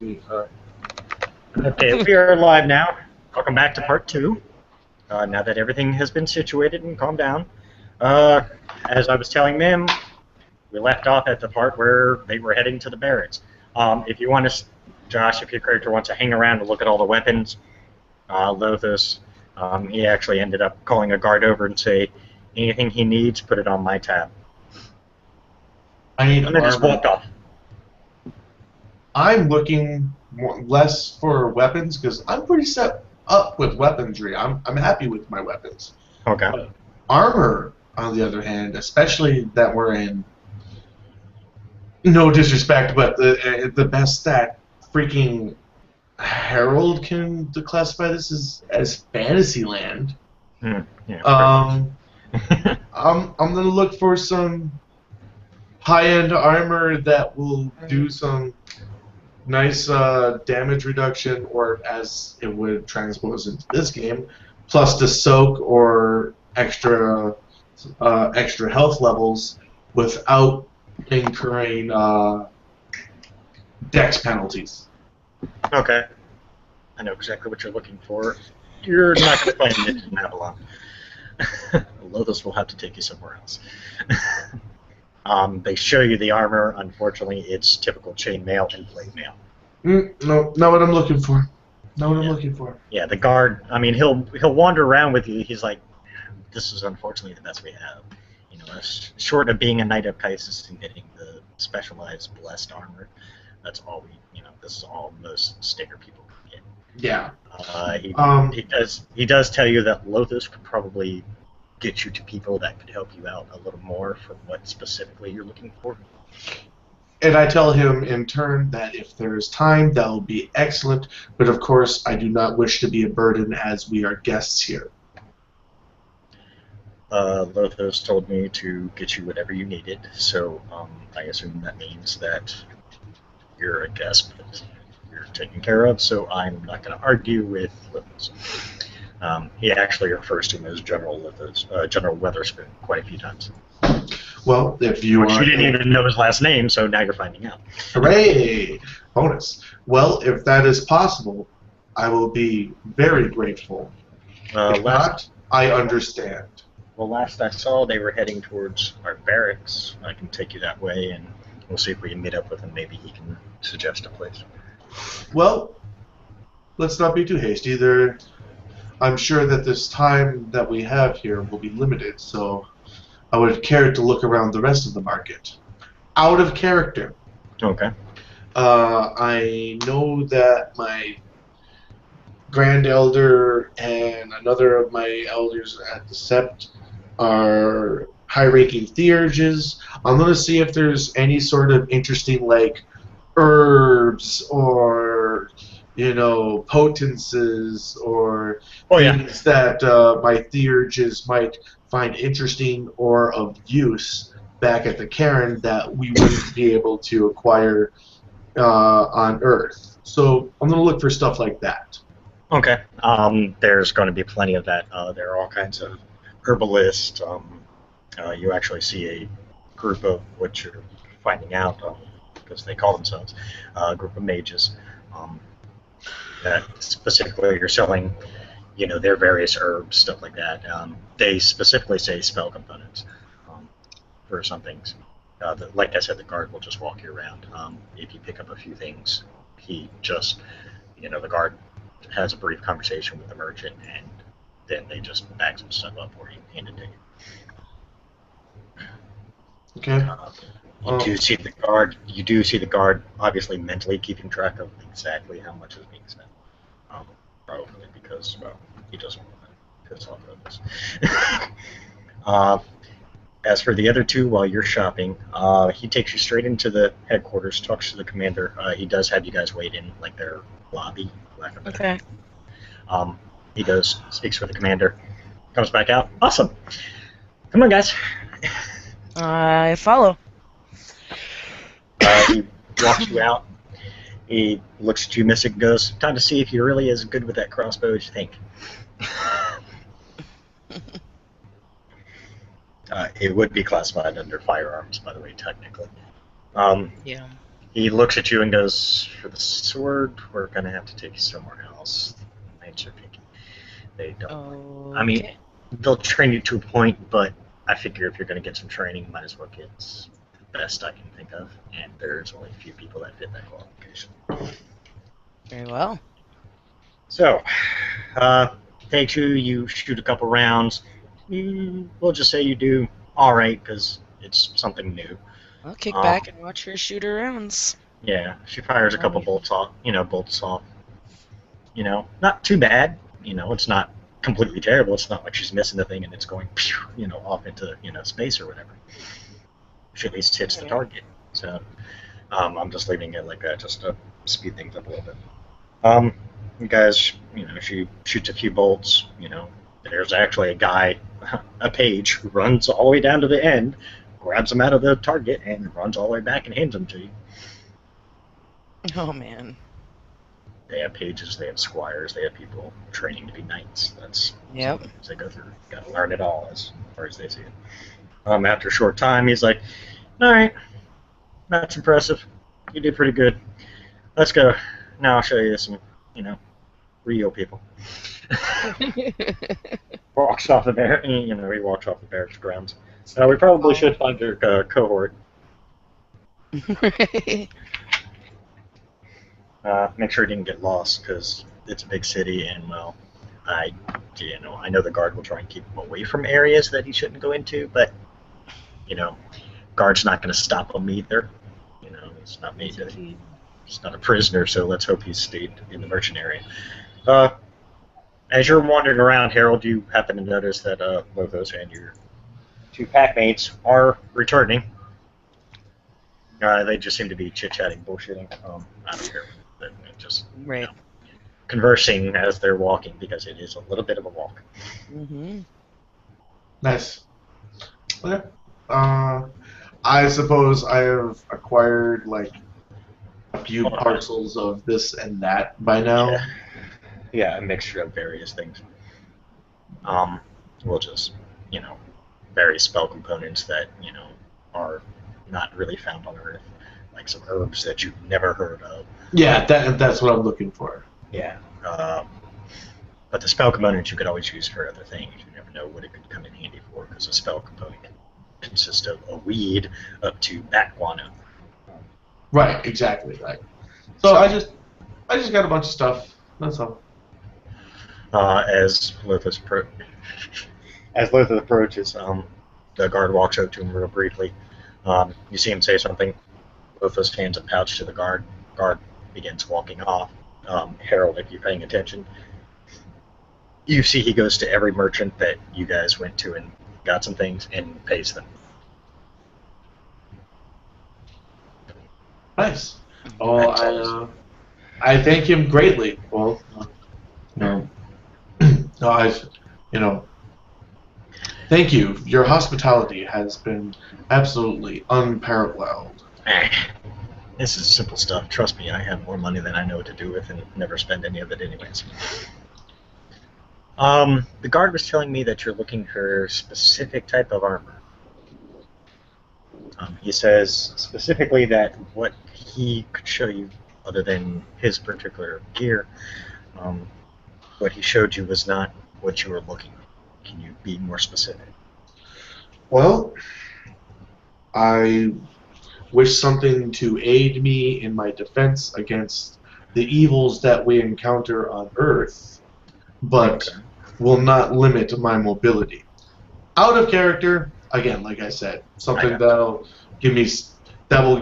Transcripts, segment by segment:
Okay, we are live now. Welcome back to part two. Now that everything has been situated and calmed down, uh, as I was telling Mim, we left off at the part where they were heading to the barracks. If you want to, Josh, if your character wants to hang around and look at all the weapons, Lothus, he actually ended up calling a guard over and say, anything he needs, put it on my tab. I need And then just armor. walked off. I'm looking less for weapons because I'm pretty set up with weaponry. I'm happy with my weapons. Okay. But armor, on the other hand, especially that we're in, no disrespect, but the best that freaking Harold can classify this as Fantasyland. Yeah. I'm gonna look for some high-end armor that will do some nice damage reduction, or as it would transpose into this game, plus the soak or extra health levels without incurring dex penalties. Okay. I know exactly what you're looking for. You're not going to find it in Avalon. Lothus will have to take you somewhere else. They show you the armor. Unfortunately, it's typical chainmail and plate mail. No, not what I'm looking for. Not what I'm looking for. Yeah, the guard. I mean, he'll wander around with you. He's like, "This is unfortunately the best we have." You know, short of being a Knight of Kaisis and getting the specialized blessed armor, that's all we. You know, this is all most Stinger people can get. Yeah. He does tell you that Lothus could probably get you to people that could help you out a little more for what specifically you're looking for. And I tell him in turn that if there's time, that'll be excellent. But of course, I do not wish to be a burden as we are guests here. Lothos told me to get you whatever you needed, so I assume that means that you're a guest, but you're taken care of, so I'm not going to argue with Lothos. He actually refers to him as General Lothos, General Weatherspoon quite a few times. Well, if you Which you didn't even know his last name, so now you're finding out. Hooray! Bonus. Well, if that is possible, I will be very grateful. If not, I understand. Well, last I saw, they were heading towards our barracks. I can take you that way, and we'll see if we can meet up with him. Maybe he can suggest a place. Well, let's not be too hasty. I'm sure that this time that we have here will be limited, so I would care to look around the rest of the market. Out of character. Okay. I know that my Grand Elder and another of my elders at the Sept are high-ranking theurges. I'm going to see if there's any sort of interesting, like, herbs or, potences or things that my theurges might find interesting or of use back at the Cairn that we wouldn't be able to acquire on Earth. So I'm going to look for stuff like that. Okay. There's going to be plenty of that. There are all kinds of herbalists. You actually see a group of what you're finding out, because they call themselves a group of mages. That specifically you're selling, their various herbs, stuff like that. They specifically say spell components for some things. Like I said, the guard will just walk you around. If you pick up a few things, he just, the guard has a brief conversation with the merchant, and then they just bag some stuff up for you, hand it to you. Okay. You do see the guard obviously mentally keeping track of exactly how much is being spent. Probably because, well, he doesn't want to piss off others. As for the other two, while you're shopping, he takes you straight into the headquarters, talks to the commander. He does have you guys wait in, like, their lobby. Okay. He speaks with the commander, comes back out. Awesome. Come on, guys. I follow. He walks you out. He looks at you, Mystic, and goes, time to see if you're really as good with that crossbow as you think. It would be classified under firearms, by the way, technically. Yeah. He looks at you and goes, "For the sword, we're gonna have to take you somewhere else. Knights are picky. They don't. I mean, Okay. they'll train you to a point, but I figure if you're gonna get some training, you might as well get the best I can think of. And there's only a few people that fit that qualification. Very well. So, takes you. You shoot a couple rounds. We'll just say you do all right because it's something new. I'll kick back and watch her shoot her rounds. Yeah, she fires a couple bolts off. Bolts off. Not too bad. It's not completely terrible. It's not like she's missing the thing and it's going, off into space or whatever. She at least hits the target. So, I'm just leaving it like that just to speed things up a little bit. You guys, she shoots a few bolts. There's actually a guy, a page, who runs all the way down to the end, grabs them out of the target, and runs all the way back and hands them to you. Oh, man. They have pages, they have squires, they have people training to be knights. That's Yep. something they go through. Got to learn it all as far as they see it. After a short time, he's like, "All right, that's impressive. You did pretty good. Let's go. Now I'll show you some, real people." Walks off the he walks off the barracks grounds. We probably should find your cohort. Make sure he didn't get lost because it's a big city, and I know the guard will try and keep him away from areas that he shouldn't go into, but guard's not going to stop him either. He's not made to. He's not a prisoner, so let's hope he's stayed in the merchant area. As you're wandering around, Harold, you happen to notice that Lothos and your two packmates are returning. They just seem to be chit-chatting, bullshitting. I don't care. They're just Right. conversing as they're walking because it is a little bit of a walk. Mm-hmm. Nice. Okay. I suppose I have acquired like a few parcels of this and that by now. Yeah, a mixture of various things. We'll just, various spell components that, are not really found on Earth. Like some herbs that you've never heard of. Yeah, that's what I'm looking for. Yeah. But the spell components you could always use for other things. You never know what it could come in handy for, because a spell component can consist of a weed up to bat guano. Right, exactly. Right. So I just got a bunch of stuff. That's all. As Lothos approaches, the guard walks up to him real briefly. You see him say something. Lothos hands a pouch to the guard. Guard begins walking off. Harold, if you're paying attention, you see he goes to every merchant that you guys went to and got some things and pays them. Nice. Oh, I thank him greatly. Well, no, thank you. Your hospitality has been absolutely unparalleled. This is simple stuff. Trust me, I have more money than I know what to do with and never spend any of it anyways. The guard was telling me that you're looking for a specific type of armor. He says specifically that what he could show you, other than his particular gear, what he showed you was not what you were looking for. Can you be more specific? Well, I wish something to aid me in my defense against the evils that we encounter on Earth, but will not limit my mobility. Out of character, again, like I said, something that'll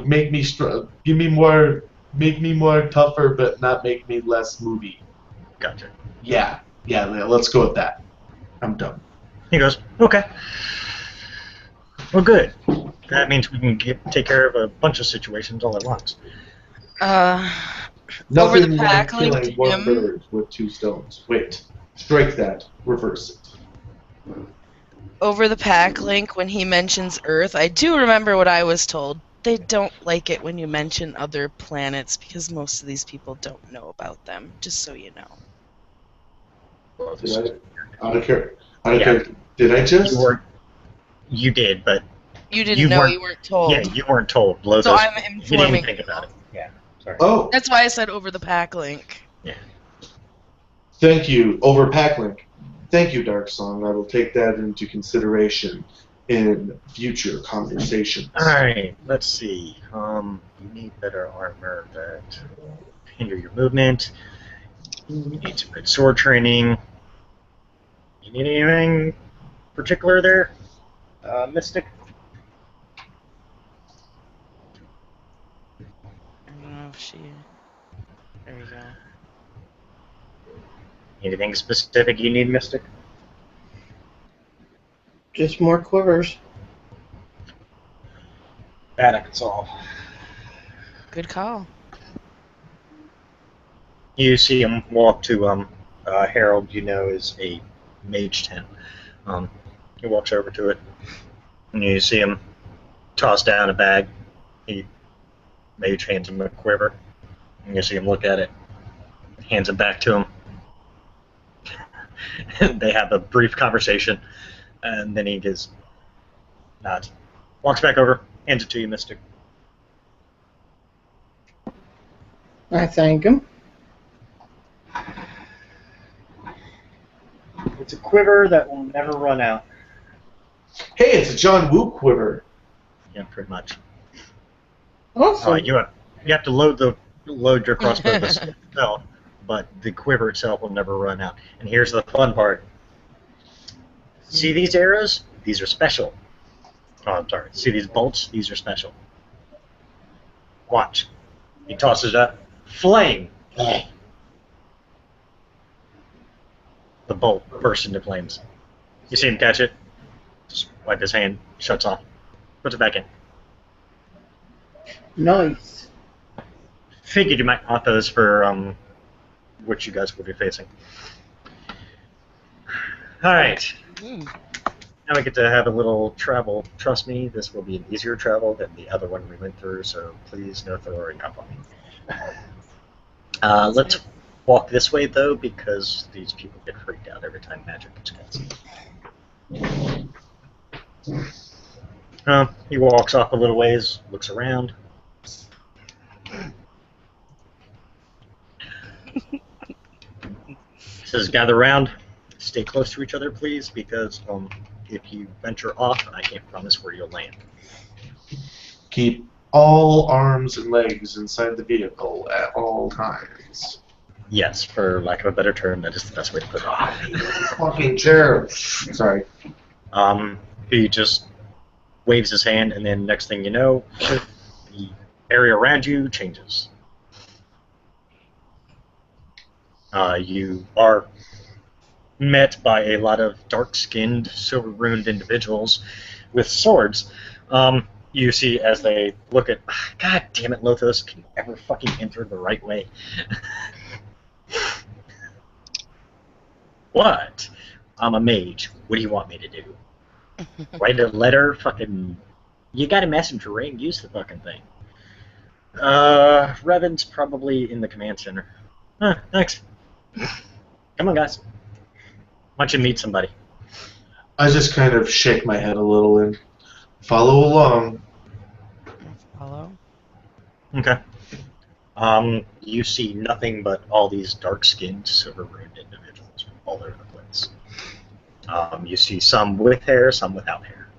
make me more tougher, but not make me less moody. Gotcha. Yeah, let's go with that. I'm done. He goes, okay. Well, good. That means we can take care of a bunch of situations all at once. Over the Nothing pack like linked killing one him. bird with two stones. Wait, strike that. Reverse it. Over the pack link, when he mentions Earth, I do remember what I was told. They don't like it when you mention other planets because most of these people don't know about them, just so you know. Well, Out of character. Did I just? You did, but You didn't know, weren't- you weren't told. Yeah, you weren't told. Lothos, So I'm he didn't informing think about it. Sorry. Oh, That's why I said over the pack link. thank you, over Packlink. Thank you, Dark Song. I will take that into consideration in future conversations. All right, let's see. You need better armor that hinder your movement. You need some good sword training. You need anything particular there, Mystic? I don't know if she. There we go. Anything specific you need, Mystic? Just more quivers. That I can solve. Good call. You see him walk to Harold. You know is a mage tent. He walks over to it, and you see him toss down a bag. He mage hands him a quiver, and you see him look at it, hands it back to him. They have a brief conversation, and then he gives nods, walks back over, hands it to you, Mystic. I thank him. It's a quiver that will never run out. Hey, it's a John Woo quiver. Yeah, pretty much. Awesome. You have to load your crossbow itself, but the quiver itself will never run out. And here's the fun part. See these arrows? These are special. Oh, I'm sorry. See these bolts? These are special. Watch. He tosses it up. Flame! The bolt bursts into flames. You see him catch it? Just wipe his hand, shuts off, puts it back in. Nice. Figured you might want those for what you guys will be facing. Alright. Now we get to have a little travel. Trust me, this will be an easier travel than the other one we went through, so please no throwing up on me. Let's walk this way, though, because these people get freaked out every time magic gets cast. He walks off a little ways, looks around. Says, gather around, stay close to each other, please, because if you venture off, I can't promise where you'll land. Keep all arms and legs inside the vehicle at all times. Yes, for lack of a better term, that is the best way to put it. Fucking chair. Sorry. He just waves his hand, and then next thing you know, the area around you changes. You are met by a lot of dark-skinned, silver-ruined individuals with swords. You see as they look at, God damn it, Lothos, can you ever fucking enter the right way? What? I'm a mage. What do you want me to do? Write a letter? Fucking... You got a messenger ring? Use the fucking thing. Revan's probably in the command center. Thanks. Come on, guys. Why don't you meet somebody? I just kind of shake my head a little and follow along. Follow. Okay. You see nothing but all these dark-skinned, silver-ruined individuals all over the place. You see some with hair, some without hair.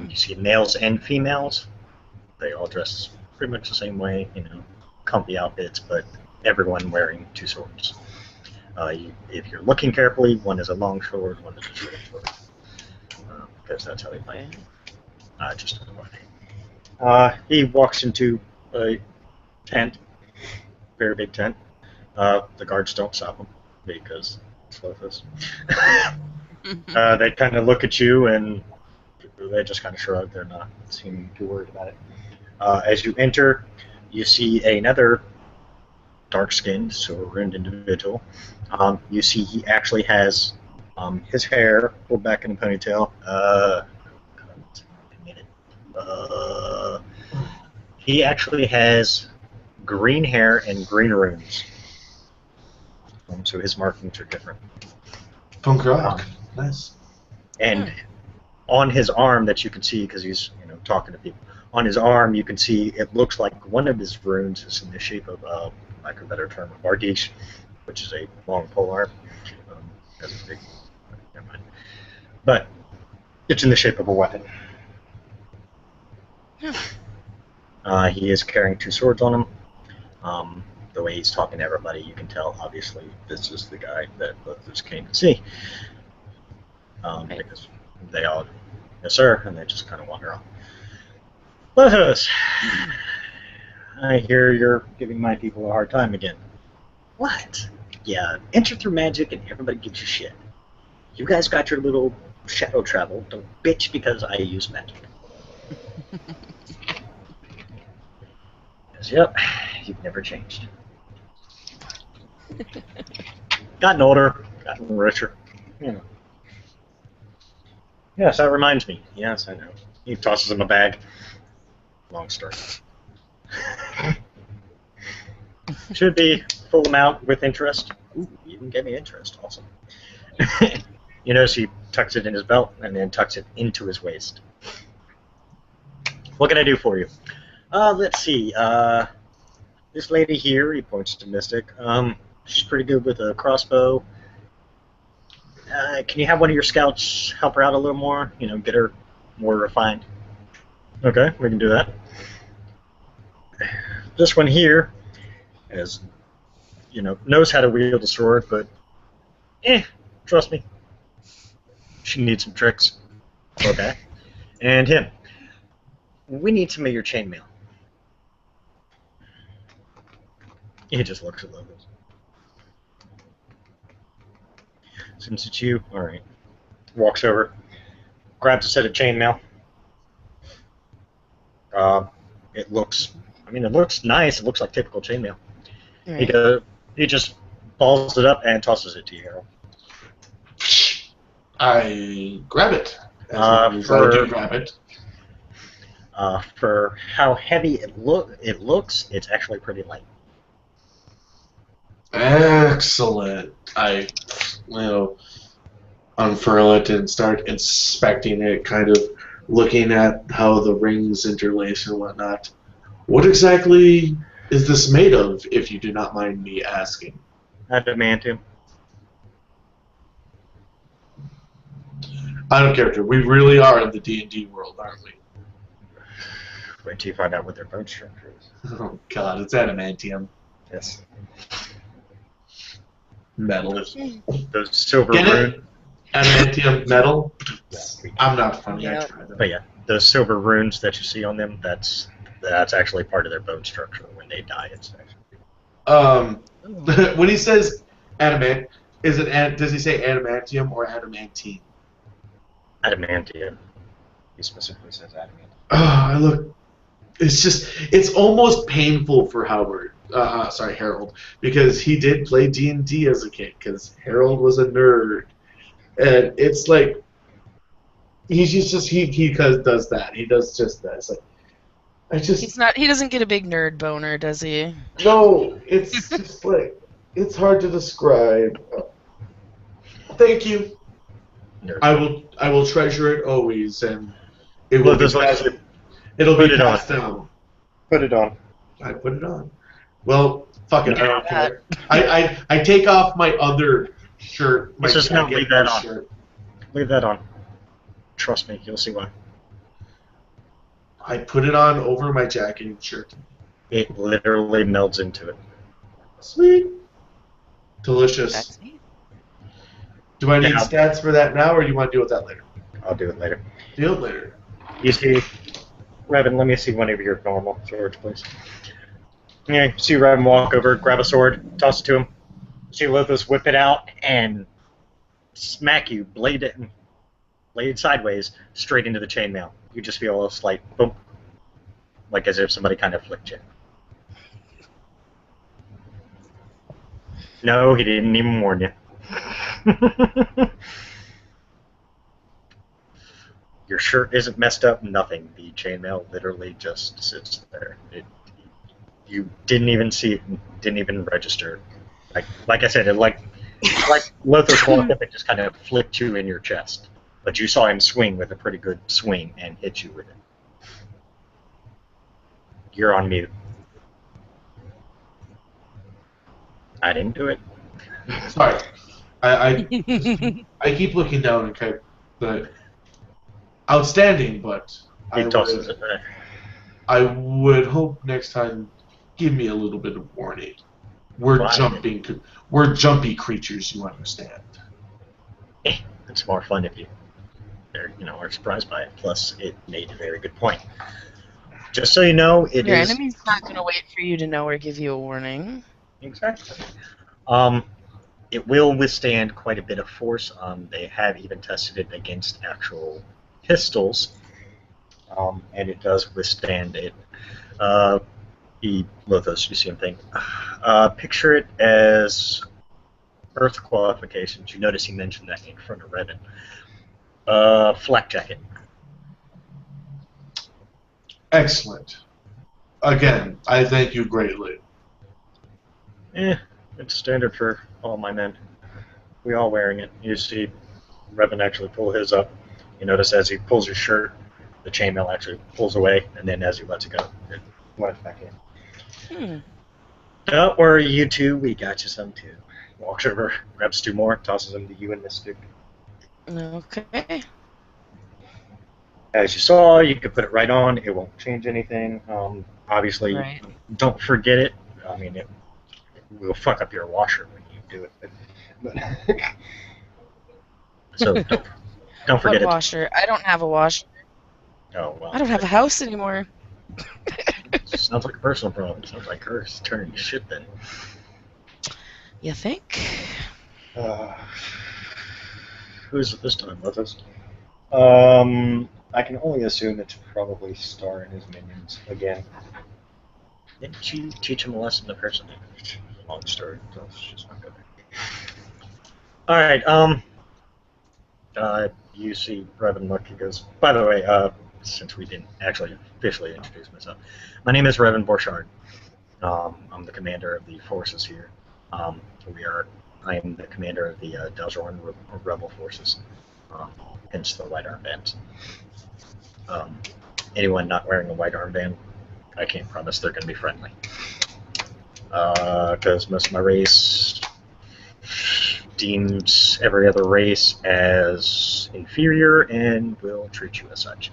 You see males and females. They all dress pretty much the same way, you know, comfy outfits, but everyone wearing two swords. If you're looking carefully, one is a long sword, one is a short sword. Because that's how they fight. Just on the way. He walks into a tent, very big tent. The guards don't stop him because it's Lothos. They kind of look at you and they just kind of shrug. They're not seeming too worried about it. As you enter, you see another dark-skinned, silver-rimmed individual. You see he actually has his hair pulled back in a ponytail. He actually has green hair and green runes. So his markings are different. Punk rock. Nice. And on his arm that you can see, because he's talking to people, on his arm, you can see it looks like one of his runes is in the shape of, like a better term, a bardiche, which is a long pole arm. That's a big, never mind. But it's in the shape of a weapon. He is carrying 2 swords on him. The way he's talking to everybody, you can tell, obviously, this is the guy that Lothos came to see. Because they all, yes sir, and they just kind of wander off. Lothos, I hear you're giving my people a hard time again. What? Yeah, enter through magic and everybody gives you shit. You guys got your little shadow travel. Don't bitch because I use magic. Yep, you've never changed. Gotten older, gotten richer. You know. Yes, that reminds me. Yes, I know. He tosses him a bag. Long story. Should be full amount with interest. Ooh, you can get me interest. Awesome. You notice he tucks it in his belt and then tucks it into his waist. What can I do for you? Let's see. This lady here, he points to Mystic. She's pretty good with a crossbow. Can you have one of your scouts help her out a little more? You know, get her more refined. Okay, we can do that. This one here, as you know, knows how to wield a sword, but trust me, she needs some tricks. Okay, and him. We need some of your chainmail. He just looks at Lothos. Since it's you, all right. Walks over, grabs a set of chainmail. It looks nice. It looks like typical chainmail. Right. He just balls it up and tosses it to you, Harold. I grab it. For how heavy it looks, it's actually pretty light. Excellent. I, unfurl it and start inspecting it, kind of looking at how the rings interlace and whatnot. What exactly is this made of, if you do not mind me asking? Adamantium. Out of character. We really are in the D&D world, aren't we? Wait till you find out what their bone structure is. Oh god, it's adamantium. Yes. Metal. Those silver runes. Adamantium metal? Yeah, I'm not funny, Yeah. I tried that. But yeah, those silver runes that you see on them, that's actually part of their bone structure. When they die, it's actually... When he says adamant, does he say adamantium or adamantine? Adamantium. He specifically says adamantium. It's almost painful for Harold, because he did play D&D as a kid, because Harold was a nerd. And it's like, he does that. He does just that. It's like, he doesn't get a big nerd boner, does he? No, it's just like, it's hard to describe. Thank you. Nerd. I will treasure it always, and it will be passed down. Put it on. I put it on. Well, fuck it, I don't care. I take off my other shirt. My just no, leave that on. Shirt. Leave that on. Trust me, you'll see why. I put it on over my jacket and shirt. It literally melds into it. Sweet. Delicious. That's neat. Do I need stats for that now, or do you want to deal with that later? I'll do it later. Deal it later. You see, Revan, let me see one of your normal swords, please. Yeah, you see Revan walk over, grab a sword, toss it to him. See Lothos whip it out and smack you, blade sideways, straight into the chainmail. You just feel a slight boom, like as if somebody kind of flicked you. No, he didn't even warn you. Your shirt isn't messed up, nothing. The chainmail literally just sits there. You didn't even see it, didn't even register. Like I said, it like Lothos walked up and just kind of flipped you in your chest. But you saw him swing with a pretty good swing and hit you with it. You're on mute. I didn't do it. Sorry. I keep looking down and kind of, but outstanding, but He tosses it there. I would hope next time give me a little bit of warning. We're Fine. we're jumpy creatures, you understand. It's more fun if you are surprised by it. Plus, it made a very good point. Just so you know, it Your is enemy's not going to wait for you to know or give you a warning. exactly. It will withstand quite a bit of force. They have even tested it against actual pistols, and it does withstand it. Lothos, you see him think. Picture it as Earth qualifications. You notice he mentioned that in front of Revan. Flak jacket. Excellent. Again, I thank you greatly. It's standard for all my men. We all wearing it. You see Revan actually pull his up. You notice as he pulls his shirt, the chainmail actually pulls away, and then as he lets it go, it went back in. Don't worry, you two. We got you some too. Walks over, grabs two more, tosses them to you and Mystic. Okay. As you saw, you could put it right on. It won't change anything. Obviously, Right. don't forget it. I mean, it will fuck up your washer when you do it. But so don't forget What it. washer? I don't have a washer. Oh well. I don't have a house anymore. Sounds like a personal problem. Sounds like hers turning shit then. You think? Who's it this time with us? I can only assume it's probably Star and his minions again. Didn't you teach him a lesson the person? Long story. So let's just not go there. Alright, you see Revan look, he goes, by the way, since we didn't actually officially introduce myself, my name is Revan Borchard. I'm the commander of the forces here. I am the commander of the Dal'Zoran rebel forces, hence the white armbands. Anyone not wearing a white armband, I can't promise they're going to be friendly. Because most of my race deems every other race as inferior and will treat you as such.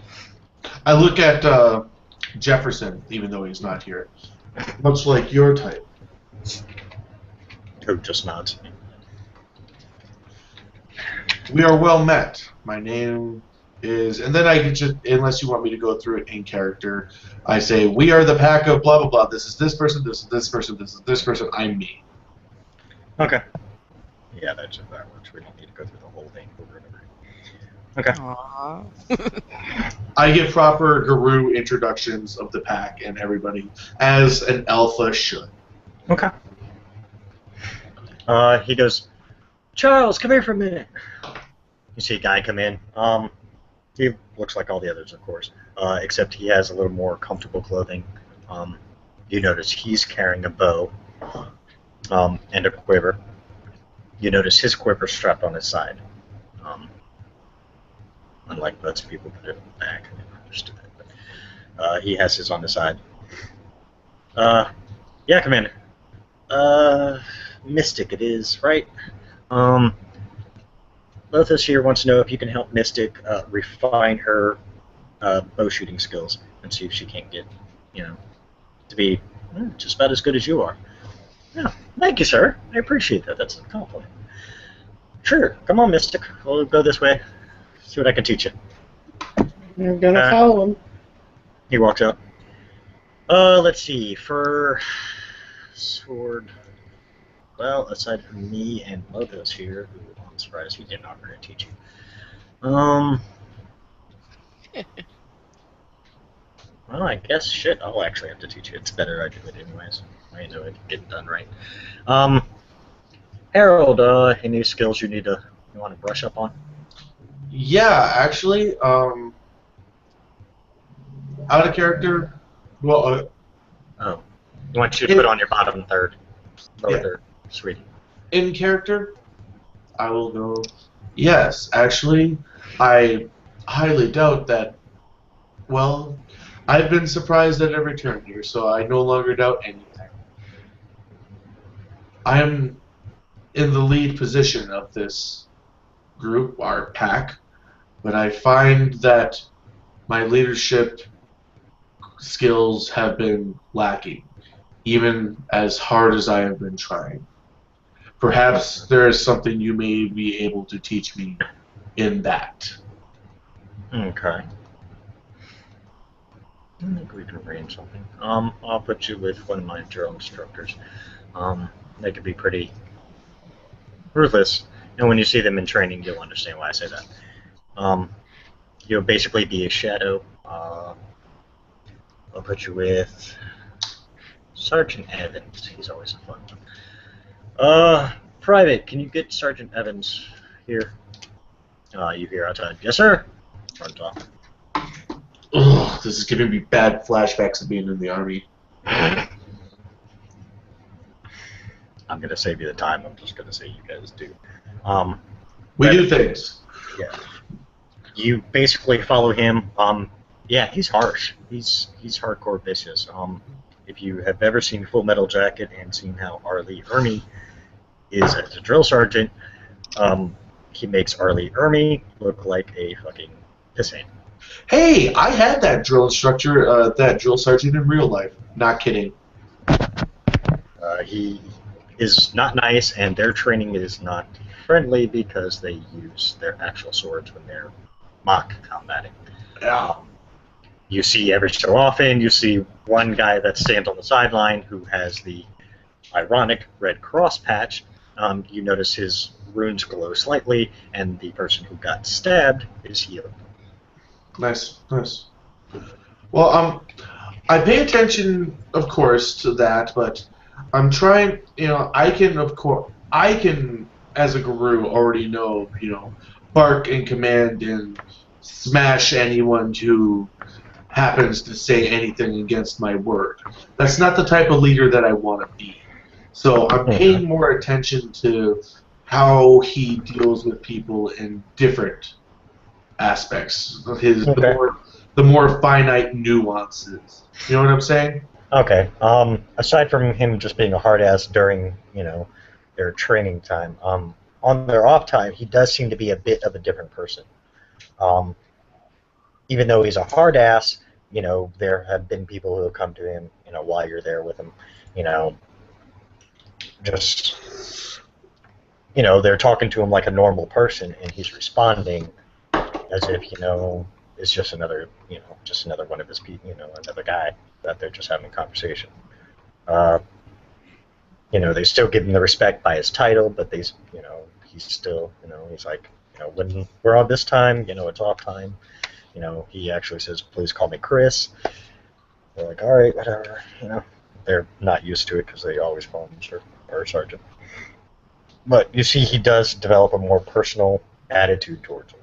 I look at Jefferson, even though he's not here. Much like your type. Who just nods. We are well met. My name is, and then I can just, unless you want me to go through it in character, I say, we are the pack of blah, blah, blah. This is this person, this is this person, this is this person, I'm me. Okay. Yeah, that works. We don't need to go through the whole thing over and over. Okay. Aww. I give proper guru introductions of the pack and everybody, as an alpha should. Okay. He goes, Charles, come here for a minute. You see a guy come in. He looks like all the others, of course, except he has a little more comfortable clothing. You notice he's carrying a bow and a quiver. You notice his quiver strapped on his side. Unlike most people put it on the back. I never understood that. But, he has his on the side. Yeah, Commander. Mystic it is, right? Lothos here wants to know if you can help Mystic refine her bow shooting skills and see if she can't get, to be just about as good as you are. Yeah, thank you, sir. I appreciate that. That's a compliment. Sure, come on, Mystic. We'll go this way. See what I can teach you. You're gonna follow him. He walks out. Let's see. For sword, well, aside from me and Lothos here, who I'm surprised he didn't offer to teach you. Well, I guess shit. I'll actually have to teach you. It's better I do it anyways. I know it get done right. Harold, any skills you want to brush up on? Yeah, actually, out of character, well, Oh, I want you to put on your bottom third, lower Yeah. third, sweetie. in character, I will go, yes, actually, I highly doubt that, well, I've been surprised at every turn here, so I no longer doubt anything. I am in the lead position of this group, our pack, but I find that my leadership skills have been lacking, even as hard as I have been trying. Perhaps there is something you may be able to teach me in that. Okay. I think we can arrange something. I'll put you with one of my drill instructors. They could be pretty ruthless. And when you see them in training, you'll understand why I say that. You'll basically be a shadow. I'll put you with Sergeant Evans. He's always a fun one. Private, can you get Sergeant Evans here? You hear outside? Yes, sir. Runs off. Ugh, this is giving me bad flashbacks of being in the army. I'm gonna save you the time. I'm just gonna say you guys do. We do things. Yeah. You basically follow him. Yeah, he's harsh. He's hardcore vicious. If you have ever seen Full Metal Jacket and seen how R. Lee Ermey is as a drill sergeant, he makes R. Lee Ermey look like a fucking pissant. Hey, I had that drill instructor, that drill sergeant in real life. Not kidding. He is not nice, and their training is not friendly because they use their actual swords when they're mock combating. Yeah. You see every so often, you see one guy that stands on the sideline who has the ironic Red Cross patch. You notice his runes glow slightly, and the person who got stabbed is healed. Nice, nice. Well, I pay attention, of course, to that, but I'm trying, I can, as a guru, already know, bark and command and smash anyone who happens to say anything against my word. That's not the type of leader that I want to be. So I'm paying more attention to how he deals with people in different aspects of his, the more finite nuances. You know what I'm saying? Okay. Aside from him just being a hard ass during, their training time, on their off time, he does seem to be a bit of a different person. Even though he's a hard ass, there have been people who have come to him, while you're there with him, just, they're talking to him like a normal person, and he's responding as if, it's just another, just another one of his people, another guy that they're just having a conversation. They still give him the respect by his title, but he's still, he's like, when we're on this time, it's off time. He actually says, please call me Chris. They're like, all right, whatever, They're not used to it because they always call him Sir or Sergeant. But you see he does develop a more personal attitude towards him.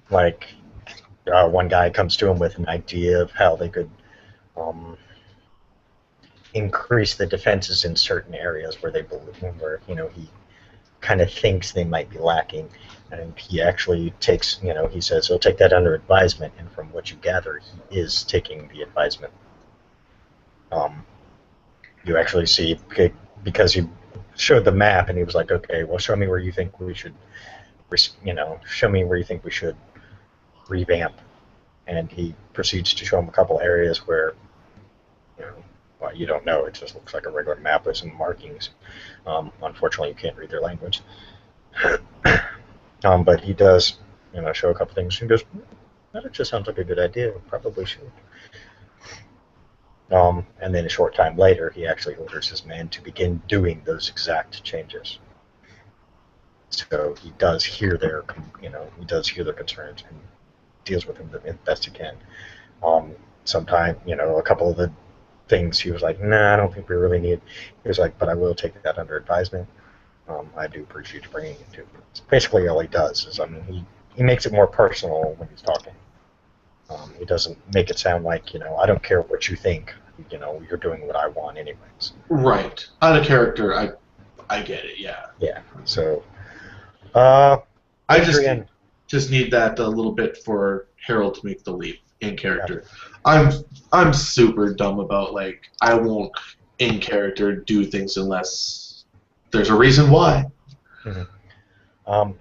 One guy comes to him with an idea of how they could increase the defenses in certain areas where he kind of thinks they might be lacking, and he actually takes, he says he'll take that under advisement, and from what you gather, he is taking the advisement. You actually see, because he showed the map, and he was like, okay, well, show me where you think we should, show me where you think we should revamp, and he proceeds to show him a couple areas where, well, you don't know, it just looks like a regular map with some markings. Unfortunately, you can't read their language. But he does, show a couple things. He goes, that just sounds like a good idea. We probably should. And then a short time later, he actually orders his men to begin doing those exact changes. So he does hear their, concerns and deals with them the best he can. Sometime, a couple of the things he was like, nah, I don't think we really need. He was like, but I will take that under advisement. I do appreciate you bringing it to me. It's basically all he does is, he makes it more personal when he's talking. He doesn't make it sound like, I don't care what you think. You're doing what I want anyways. Right. Out of character, I get it, yeah. Yeah. So, I Just need that a little bit for Harold to make the leap in character. I'm super dumb about like I won't in character do things unless there's a reason why.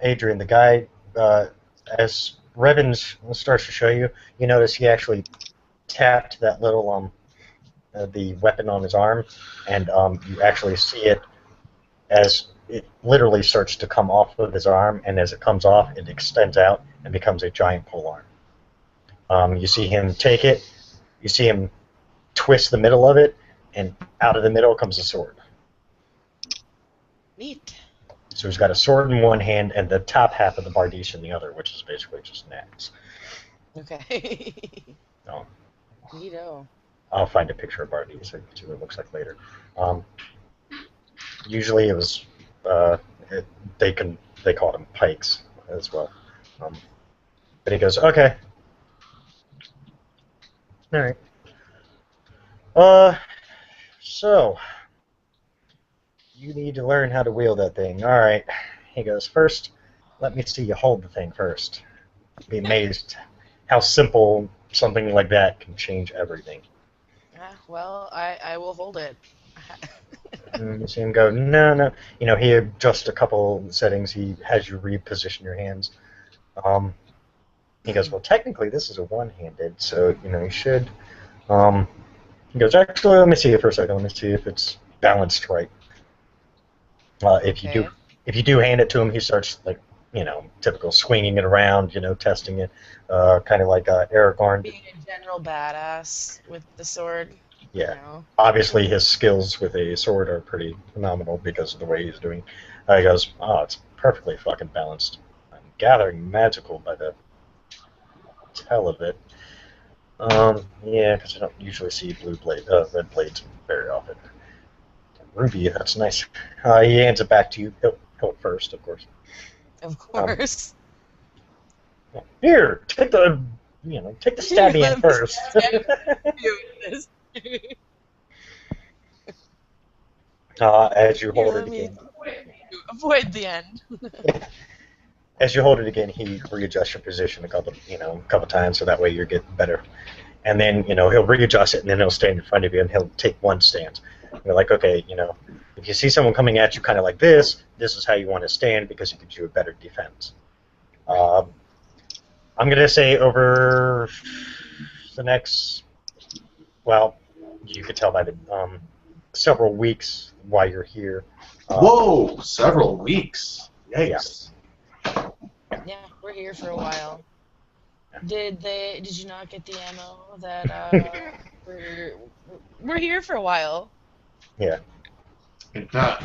Adrian, the guy, as Revens starts to show you, you notice he actually tapped that little the weapon on his arm, and you actually see it as it literally starts to come off of his arm, and as it comes off, it extends out and becomes a giant polearm. You see him take it, you see him twist the middle of it, and out of the middle comes a sword. Neat. So he's got a sword in one hand and the top half of the Bardiche in the other, which is basically just an axe. Okay. No. Neato. I'll find a picture of Bardiche so you can see what it looks like later. Usually it was, they called them pikes as well. But he goes, okay. Alright. So, you need to learn how to wield that thing. Alright. He goes, first, let me see you hold the thing first. Be amazed how simple something like that can change everything. Well, I will hold it. And you see him go, no. You know, he adjusts a couple settings. He has you reposition your hands. He goes, well, technically this is a one-handed, so, you know, you should. He goes, actually, let me see it for a second. Let me see if it's balanced right. If you do hand it to him, he starts, like, you know, typical swinging it around, you know, testing it, kind of like Aragorn. Being a general badass with the sword. Yeah. You know. Obviously, his skills with a sword are pretty phenomenal because of the way he's doing. He goes, oh, it's perfectly fucking balanced. I'm gathering magical by the tell of it. Yeah, because I don't usually see red blades very often. Ruby, that's nice. He hands it back to you. Hilt first, of course. Of course. Here, take the stabby hand first. As you hold it again. Avoid the end. As you hold it again, he readjusts your position a couple times, so that way you're getting better. And then, you know, he'll readjust it, and then he'll stand in front of you, and he'll take one stance. And you're like, okay, you know, if you see someone coming at you kind of like this is how you want to stand because it gives you a better defense. I'm going to say over the next, well, you could tell by the several weeks while you're here. Whoa, several weeks. Yikes. Yeah, we're here for a while. Did you not get the ammo that we're here for a while? Yeah. Not.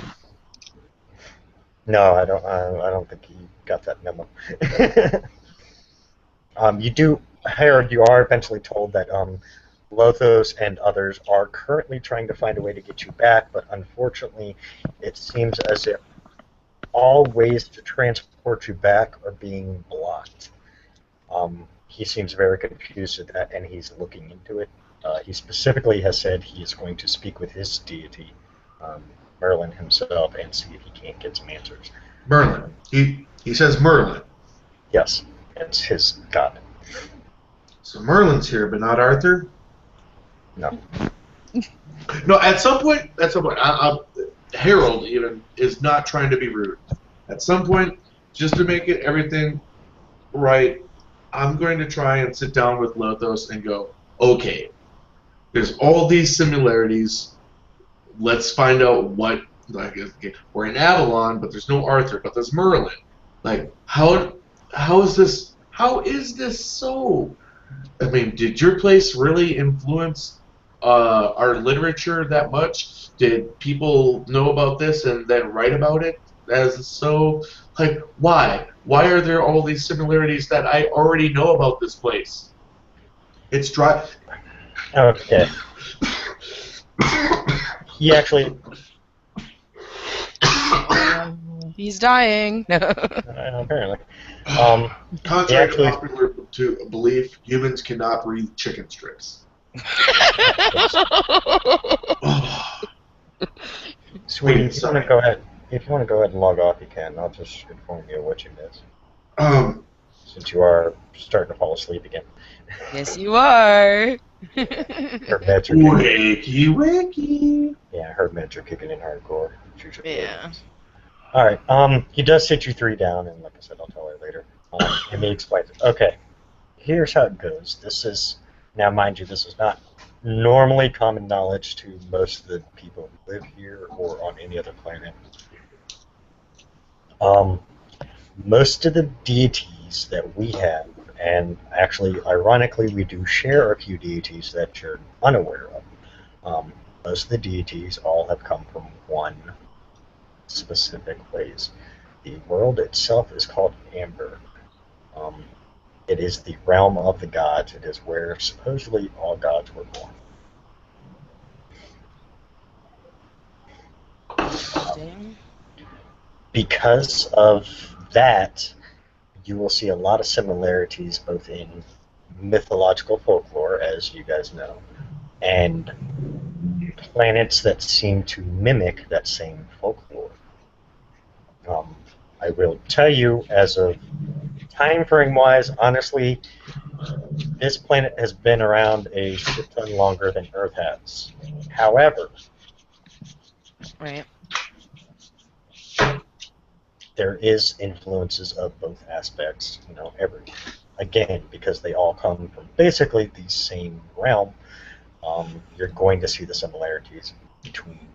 No, I don't think you got that memo. Harold, you are eventually told that Lothos and others are currently trying to find a way to get you back, but unfortunately, it seems as if all ways to transport you back are being blocked. He seems very confused at that, and he's looking into it. He specifically has said he is going to speak with his deity, Merlin himself, and see if he can't get some answers. Merlin. He says Merlin. Yes, it's his god. So Merlin's here, but not Arthur? No. No, at some point, Harold even is not trying to be rude. At some point, just to make it everything right, I'm going to try and sit down with Lothos and go, okay, there's all these similarities. Let's find out what, like, we're in Avalon, but there's no Arthur, but there's Merlin. Like, how is this so? I mean, did your place really influence our literature that much? Did people know about this and then write about it as so? Like, why? Why are there all these similarities that I already know about this place? It's dry. Okay. He actually... He's dying. apparently. Contrary to popular belief, humans cannot breathe chicken strips. Sweetie, if you want to go ahead and log off, you can. I'll just inform you of what you missed. So since you are starting to fall asleep again. Yes, you are. Her meds are kicking Wakey, wakey. Yeah, her meds are kicking in hardcore. She's Yeah. Alright, he does sit you 3 down, and like I said, I'll tell her later. And he explains it. Okay, here's how it goes. This is, now mind you, this is not normally common knowledge to most of the people who live here or on any other planet. Most of the deities that we have, and actually, ironically, we do share a few deities that you're unaware of. Most of the deities all have come from one specific place. The world itself is called Amber. It is the realm of the gods. It is where supposedly all gods were born. Because of that, you will see a lot of similarities both in mythological folklore, as you guys know, and planets that seem to mimic that same folklore. I will tell you, as of time frame wise, honestly, this planet has been around a shit ton longer than Earth has. However, Right. there is influences of both aspects, again, because they all come from basically the same realm. You're going to see the similarities between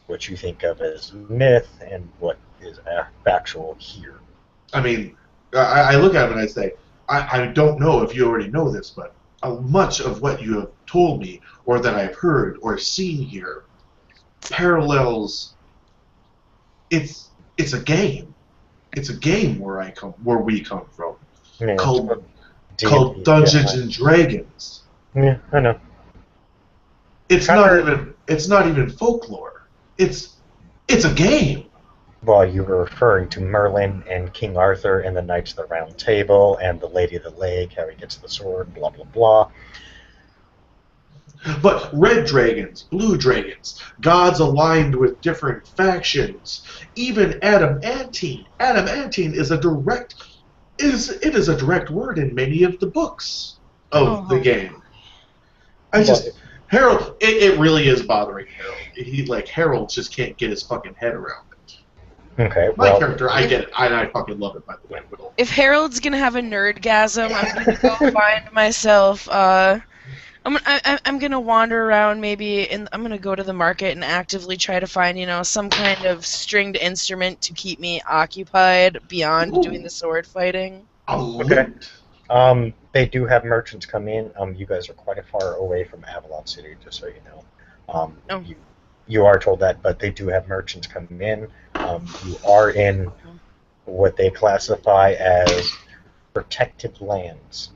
what you think of as myth and what is factual here. I mean, I look at him and I say, I don't know if you already know this, but much of what you have told me, or that I've heard or seen here, parallels. It's a game. It's a game where we come from, called Dungeons and Dragons. Yeah, I know. It's not even folklore. It's a game. Well, you were referring to Merlin and King Arthur and the Knights of the Round Table and the Lady of the Lake, how he gets the sword, blah, blah, blah. But red dragons, blue dragons, gods aligned with different factions, even adamantine. Adamantine is a direct word in many of the books of the game. Harold, it really is bothering Harold. Harold just can't get his fucking head around it. Okay, My character, I get it. I fucking love it, by the way. If Harold's gonna have a nerdgasm, I'm gonna go find myself. I'm gonna wander around maybe, and I'm gonna go to the market and actively try to find, some kind of stringed instrument to keep me occupied beyond doing the sword fighting. Okay. They do have merchants come in. You guys are quite far away from Avalon City, just so you know. You are told that, but they do have merchants come in. You are in what they classify as protected lands.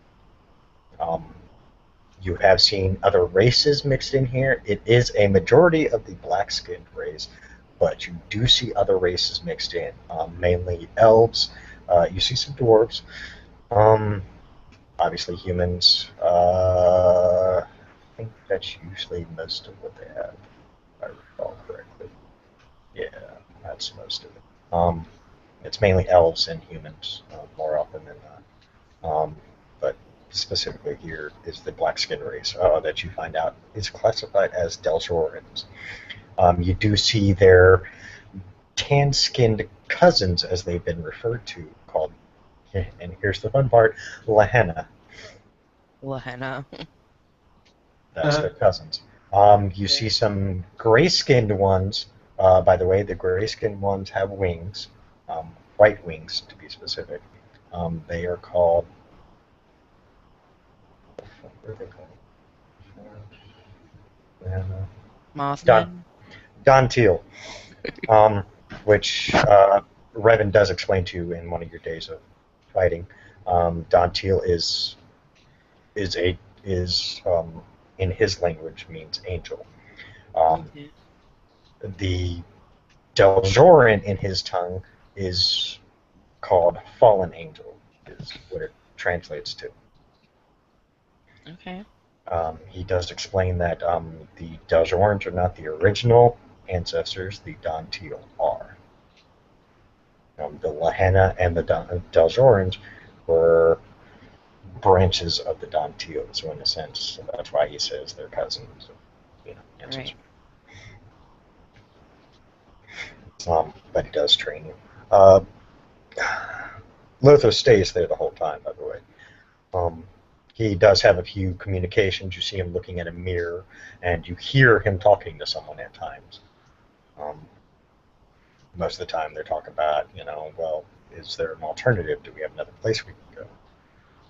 You have seen other races mixed in here. It is a majority of the black-skinned race, but you do see other races mixed in, mainly elves. You see some dwarves. Obviously humans. I think that's usually most of what they have, if I recall correctly. Yeah, that's most of it. It's mainly elves and humans, more often than not. But specifically here is the black skin race that you find out is classified as Daljorans. You do see their tan-skinned cousins, as they've been referred to, called, and here's the fun part, Lahenna. Lahenna. That's their cousins. You see some gray-skinned ones. By the way, the gray-skinned ones have wings, white wings to be specific. They are called. What are they called? Mothman. Dontiel, which Revan does explain to you in one of your days of fighting. Dontiel is in his language means angel. The Daljoran in his tongue is called fallen angel, is what it translates to. Okay. He does explain that the Daljorans are not the original ancestors, the Dontiel are. The Lahenna and the Daljorans were branches of the Dantiel, so in a sense, so that's why he says they're cousins, ancestors. Right. But he does train you. Lothar stays there the whole time, by the way. He does have a few communications. You see him looking at a mirror, and you hear him talking to someone at times. Most of the time, they're talking about, well, is there an alternative? Do we have another place we can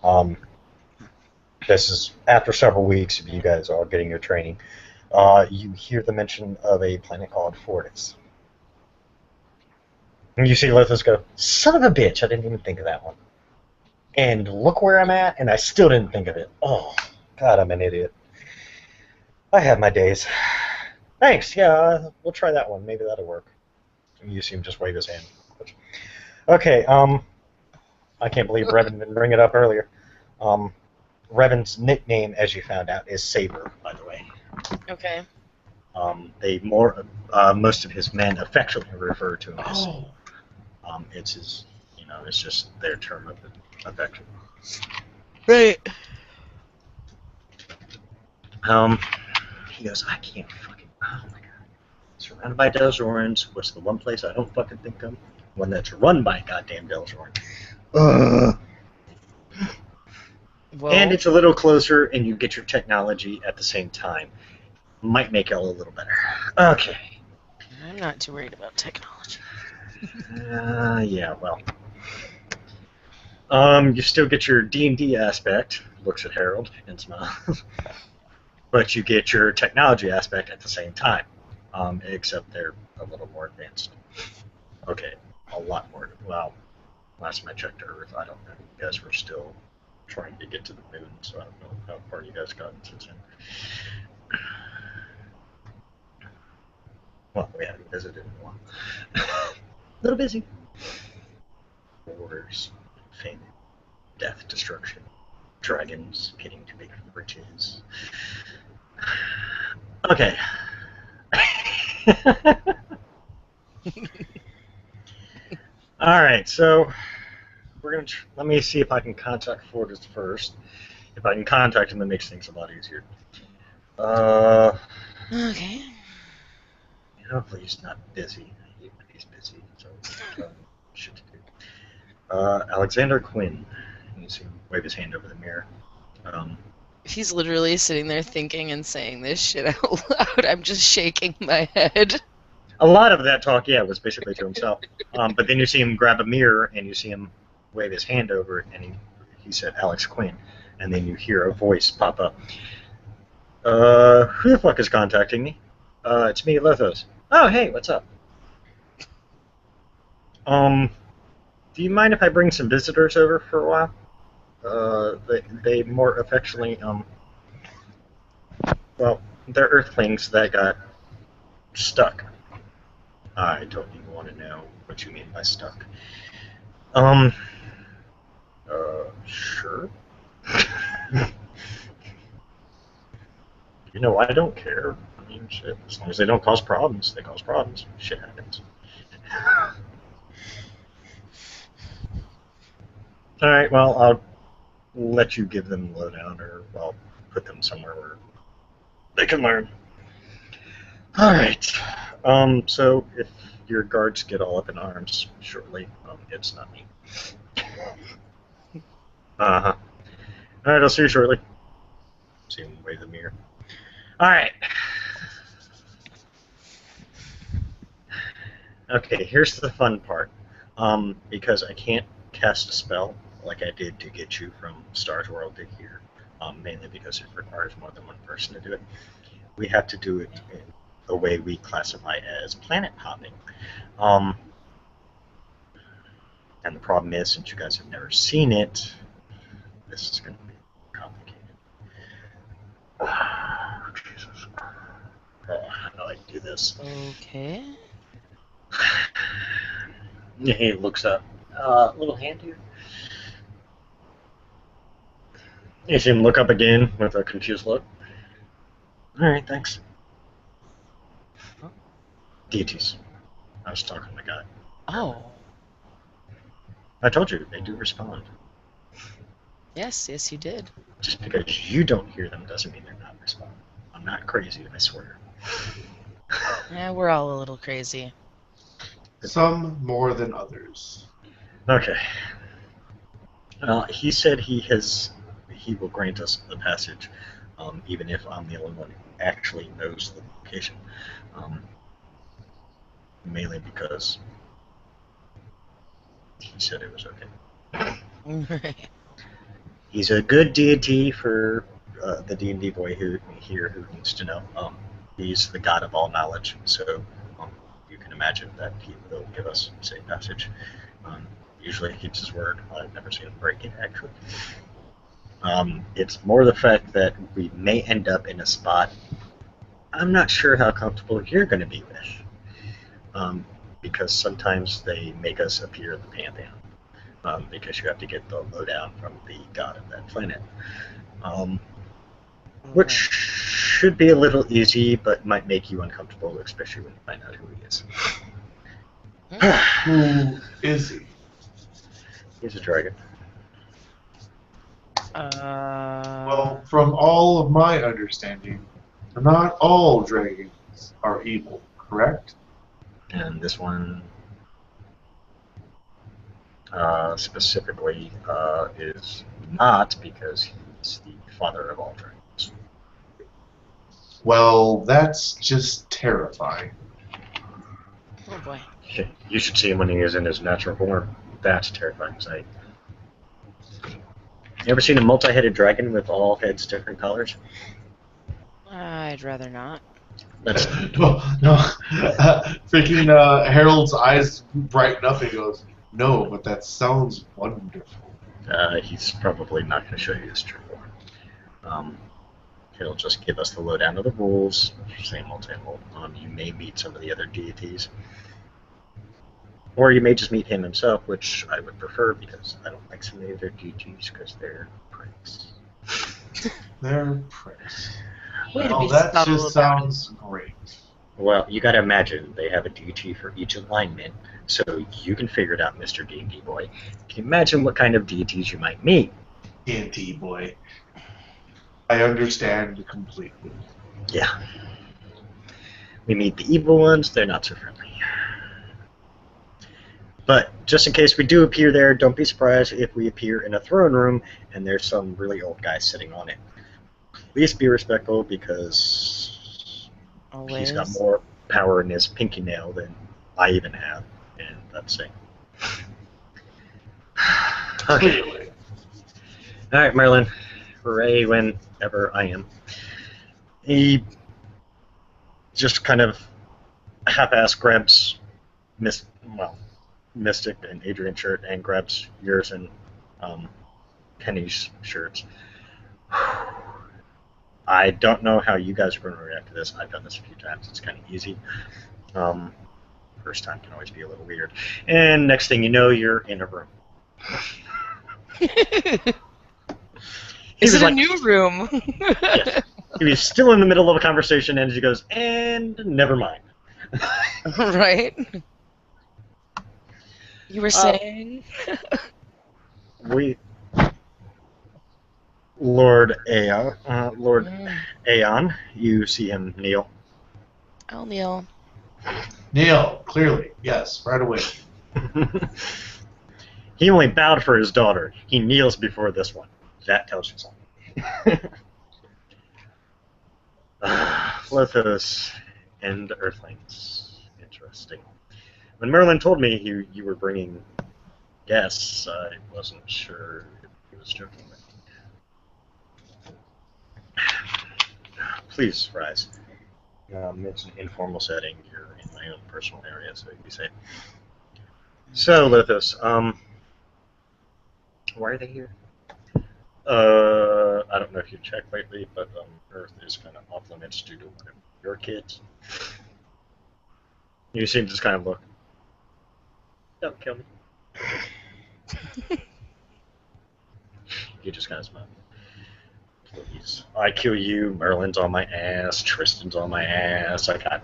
go? This is after several weeks of you guys all getting your training. You hear the mention of a planet called Fortis. And you see Lithos go, son of a bitch, I didn't even think of that one. And look where I'm at, and I still didn't think of it. Oh, God, I'm an idiot. I have my days. Thanks, yeah, we'll try that one. Maybe that'll work. And you see him just wave his hand. Okay, I can't believe Revan didn't bring it up earlier. Revan's nickname, as you found out, is Saber, by the way. Okay. Most of his men affectionately refer to him as Saber. It's his, it's just their term of affection. Right. He goes, I can't fucking, oh my god. Surrounded by Delzorans, what's the one place I don't fucking think of? One that's run by goddamn Delzoran. Well, And it's a little closer, and you get your technology at the same time. Might make it a little better. Okay. I'm not too worried about technology. Yeah, well. You still get your D&D aspect, looks at Harold and smiles, but you get your technology aspect at the same time, except they're a little more advanced. Okay, a lot more. Well, last time I checked Earth, I don't know. You guys were still trying to get to the moon, so I don't know how far you guys got since then. Well, we haven't visited in a while. A little busy. Wars, famine, death, destruction, dragons getting too big for britches. Okay. All right, so we're gonna. Let me see if I can contact Fortis first. If I can contact him, that makes things a lot easier. Okay. Hopefully he's not busy. He's busy, so shit to do. Alexander Quinn. You see him wave his hand over the mirror. He's literally sitting there thinking and saying this shit out loud. I'm just shaking my head. A lot of that talk, yeah, was basically to himself. But then you see him grab a mirror, and you see him wave his hand over it, and he said, Alex Quinn. And then you hear a voice pop up. Who the fuck is contacting me? It's me, Lothos. Oh, hey, what's up? Do you mind if I bring some visitors over for a while? They more affectionately, well, they're Earthlings that got stuck. I don't even want to know what you mean by stuck. Sure. I don't care. I mean, shit, as long as they don't cause problems, they cause problems. Shit happens. Alright, well, I'll let you give them the lowdown, or I'll put them somewhere where they can learn. Alright, so if your guards get all up in arms shortly, it's not me. Uh-huh. Alright, I'll see you shortly. See him wave the mirror. Alright. Okay, here's the fun part. Because I can't cast a spell like I did to get you from Star's World to here, mainly because it requires more than one person to do it. We have to do it in a way we classify as planet hopping. And the problem is, since you guys have never seen it, this is going to be complicated. Oh, Jesus. How do I do this? Okay. He looks up. Little hand here. You see him look up again with a confused look. Alright, thanks. Deities. I was talking to the guy. Oh. I told you, they do respond. Yes, you did. Just because you don't hear them doesn't mean they're not responding. I'm not crazy, I swear. Yeah, we're all a little crazy. Some more than others. Okay. He said he will grant us the passage, even if I'm the only one who actually knows the location. Mainly because he said it was okay. He's a good deity for the D&D boy who needs to know. He's the god of all knowledge, so you can imagine that he will give us safe passage. Usually he keeps his word. I've never seen him break it, actually. It's more the fact that we may end up in a spot I'm not sure how comfortable you're going to be with. Because sometimes they make us appear in the Pantheon. Because you have to get the lowdown from the god of that planet. Which should be a little easy, but might make you uncomfortable, especially when you find out who he is. Who is he? He's a dragon. Well, from all of my understanding, not all dragons are evil, correct? And this one specifically is not, because he's the father of all dragons. Well, that's just terrifying. Oh boy. You should see him when he is in his natural form. That's terrifying sight. You ever seen a multi-headed dragon with all heads different colors? I'd rather not. That's No. Freaking Harold's eyes brighten up and he goes, "No, but that sounds wonderful." he's probably not going to show you his true form. He'll just give us the lowdown of the rules. Same old, same old. You may meet some of the other deities. Or you may just meet him himself, which I would prefer, because I don't like some of the other deities, because they're pricks. They're pricks. Way to Well, be that subtle just about sounds great. Well, you gotta imagine they have a deity for each alignment, so you can figure it out, Mr. D&D boy. Can you imagine what kind of deities you might meet? D&D boy. I understand completely. Yeah. We meet the evil ones, they're not so friendly. But just in case we do appear there, don't be surprised if we appear in a throne room and there's some really old guy sitting on it. Please be respectful, because Always. he's got more power in his pinky nail than I even have, and that's it. Okay. Clearly. Alright, Merlin. Hooray whenever I am. He just kind of half-ass grabs Mystic and Adrian's shirt and grabs yours and Kenny's shirts. I don't know how you guys are going to react to this. I've done this a few times. It's kind of easy. First time can always be a little weird. And next thing you know, you're in a room. Is it like, a new room? Yes. He was still in the middle of a conversation, and he goes, and never mind. Right? You were saying? Lord Aeon, you see him kneel. I'll kneel. Neil, clearly, yes, right away. He only bowed for his daughter. He kneels before this one. That tells you something. Lithos and Earthlings. Interesting. When Merlin told me you were bringing guests, I wasn't sure if he was joking with me. Please rise. It's an informal setting. You're in my own personal area, so you say. So, Lithos, why are they here? I don't know if you've checked lately, but Earth is kind of off limits due to one of your kids. You seem to just kind of look. Don't kill me. You just kind of smile. Please. I kill you, Merlin's on my ass, Tristan's on my ass, I got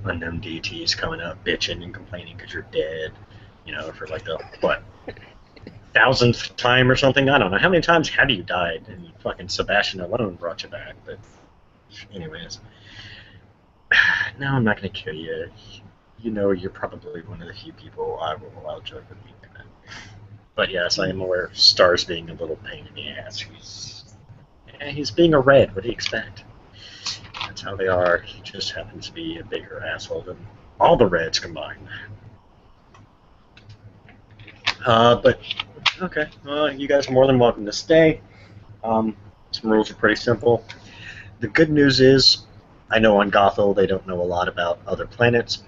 unknown deities coming up bitching and complaining because you're dead, for like the, what, thousandth time or something. I don't know. How many times have you died? And fucking Sebastian alone brought you back. But anyways. No, I'm not going to kill you. You know you're probably one of the few people I will allow joke with me. But yes, I am aware of Stars being a little pain in the ass. He's being a red. What do you expect? That's how they are. He just happens to be a bigger asshole than all the Reds combined. But, okay. You guys are more than welcome to stay. Some rules are pretty simple. The good news is, I know on Gothel they don't know a lot about other planets.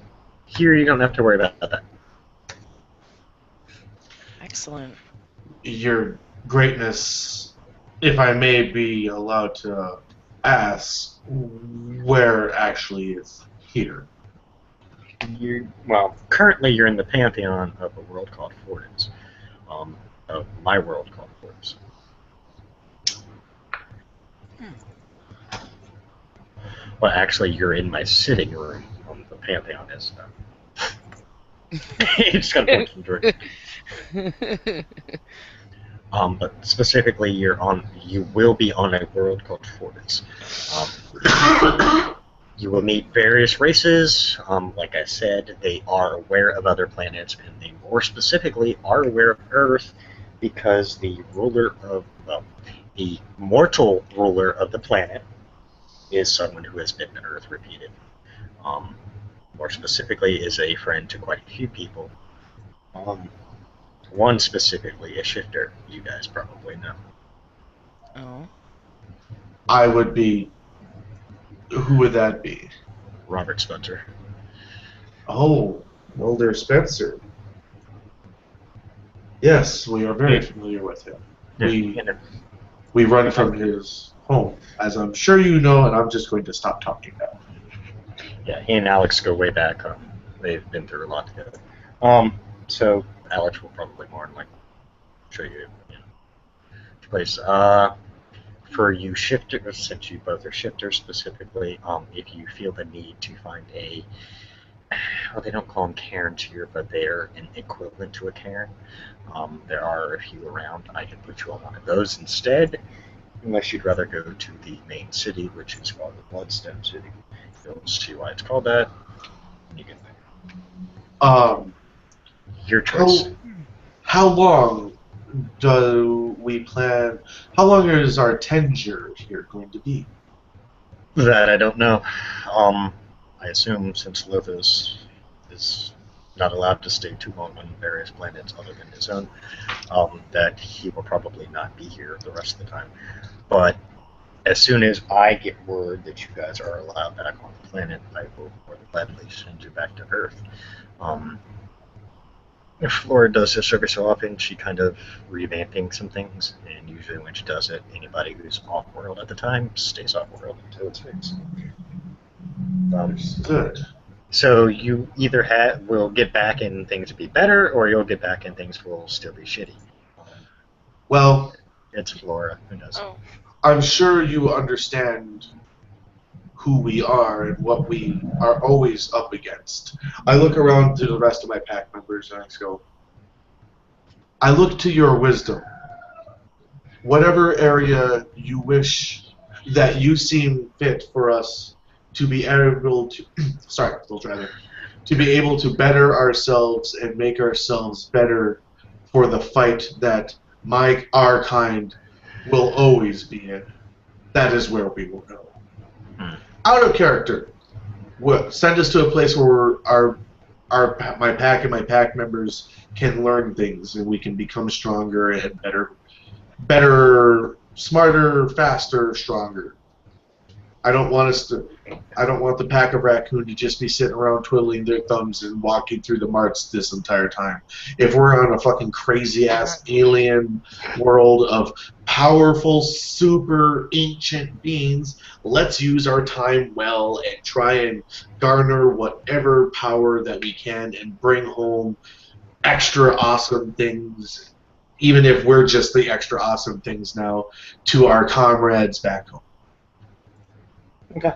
Here you don't have to worry about that. Excellent. Your greatness, if I may be allowed to ask, where actually is here? Well, currently you're in the pantheon of a world called Fortins. Of my world called Fortins. Well, actually, you're in my sitting room. The pantheon is. You're just gonna point to the door. But specifically, you will be on a world called Fortins. You will meet various races. Like I said, they are aware of other planets, and they more specifically are aware of Earth, because the mortal ruler of the planet is someone who has been to Earth repeated. More specifically, is a friend to quite a few people. One specifically, a shifter, you guys probably know. Oh. I would be. Who would that be? Robert Spencer. Oh, Mulder Spencer. Yes, we are very familiar with him. We run from his home, as I'm sure you know, and I'm just going to stop talking now. Yeah, he and Alex go way back. They've been through a lot together. So Alex will probably more than show you, the place. For you shifters, since you both are shifters specifically, if you feel the need to find a, well, they don't call them cairns here, but they are an equivalent to a cairn. There are a few around. I can put you on one of those instead, unless you'd rather go to the main city, which is called the Bloodstone City. You'll see why it's called that. You get there. Your choice. How long do we plan? How long is our tenure here going to be? That I don't know. I assume since Lithos is not allowed to stay too long on various planets other than his own, that he will probably not be here the rest of the time. But as soon as I get word that you guys are allowed back on the planet, I will more than gladly send you back to Earth. If Flora does this every so often, she kind of revamping some things, and usually when she does it, anybody who's off-world at the time stays off-world until it's fixed. Good. So you either will get back and things will be better, or you'll get back and things will still be shitty. Well, it's Flora. Who knows? Oh. I'm sure you understand who we are and what we are always up against. I look around to the rest of my pack members and I go, I look to your wisdom. Whatever area you wish that you seem fit for us to be able to, to be able to better ourselves and make ourselves better for the fight that our kind will always be in. That is where we will go. Out of character. Send us to a place where my pack and my pack members can learn things and we can become stronger and better, smarter, faster, stronger. I don't want the pack of raccoon to just be sitting around twiddling their thumbs and walking through the marts this entire time. If we're on a fucking crazy ass alien world of powerful, super ancient beings, let's use our time well and try and garner whatever power that we can and bring home extra awesome things, even if we're just the extra awesome things now, to our comrades back home. Okay.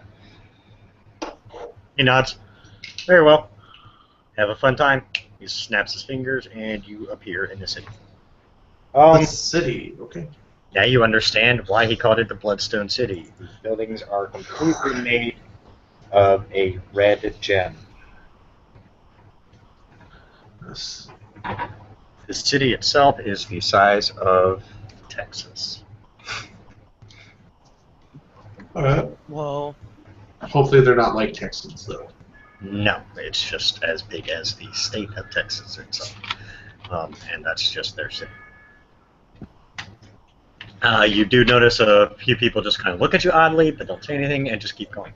He nods. Very well. Have a fun time. He snaps his fingers, and you appear in the city. The city, okay. Now you understand why he called it the Bloodstone City. The buildings are completely made of a red gem. Yes. The city itself is the size of Texas. Alright. Whoa. Hopefully they're not like Texans, though. No, it's just as big as the state of Texas itself. And that's just their city. You do notice a few people just kind of look at you oddly, but don't say anything and just keep going.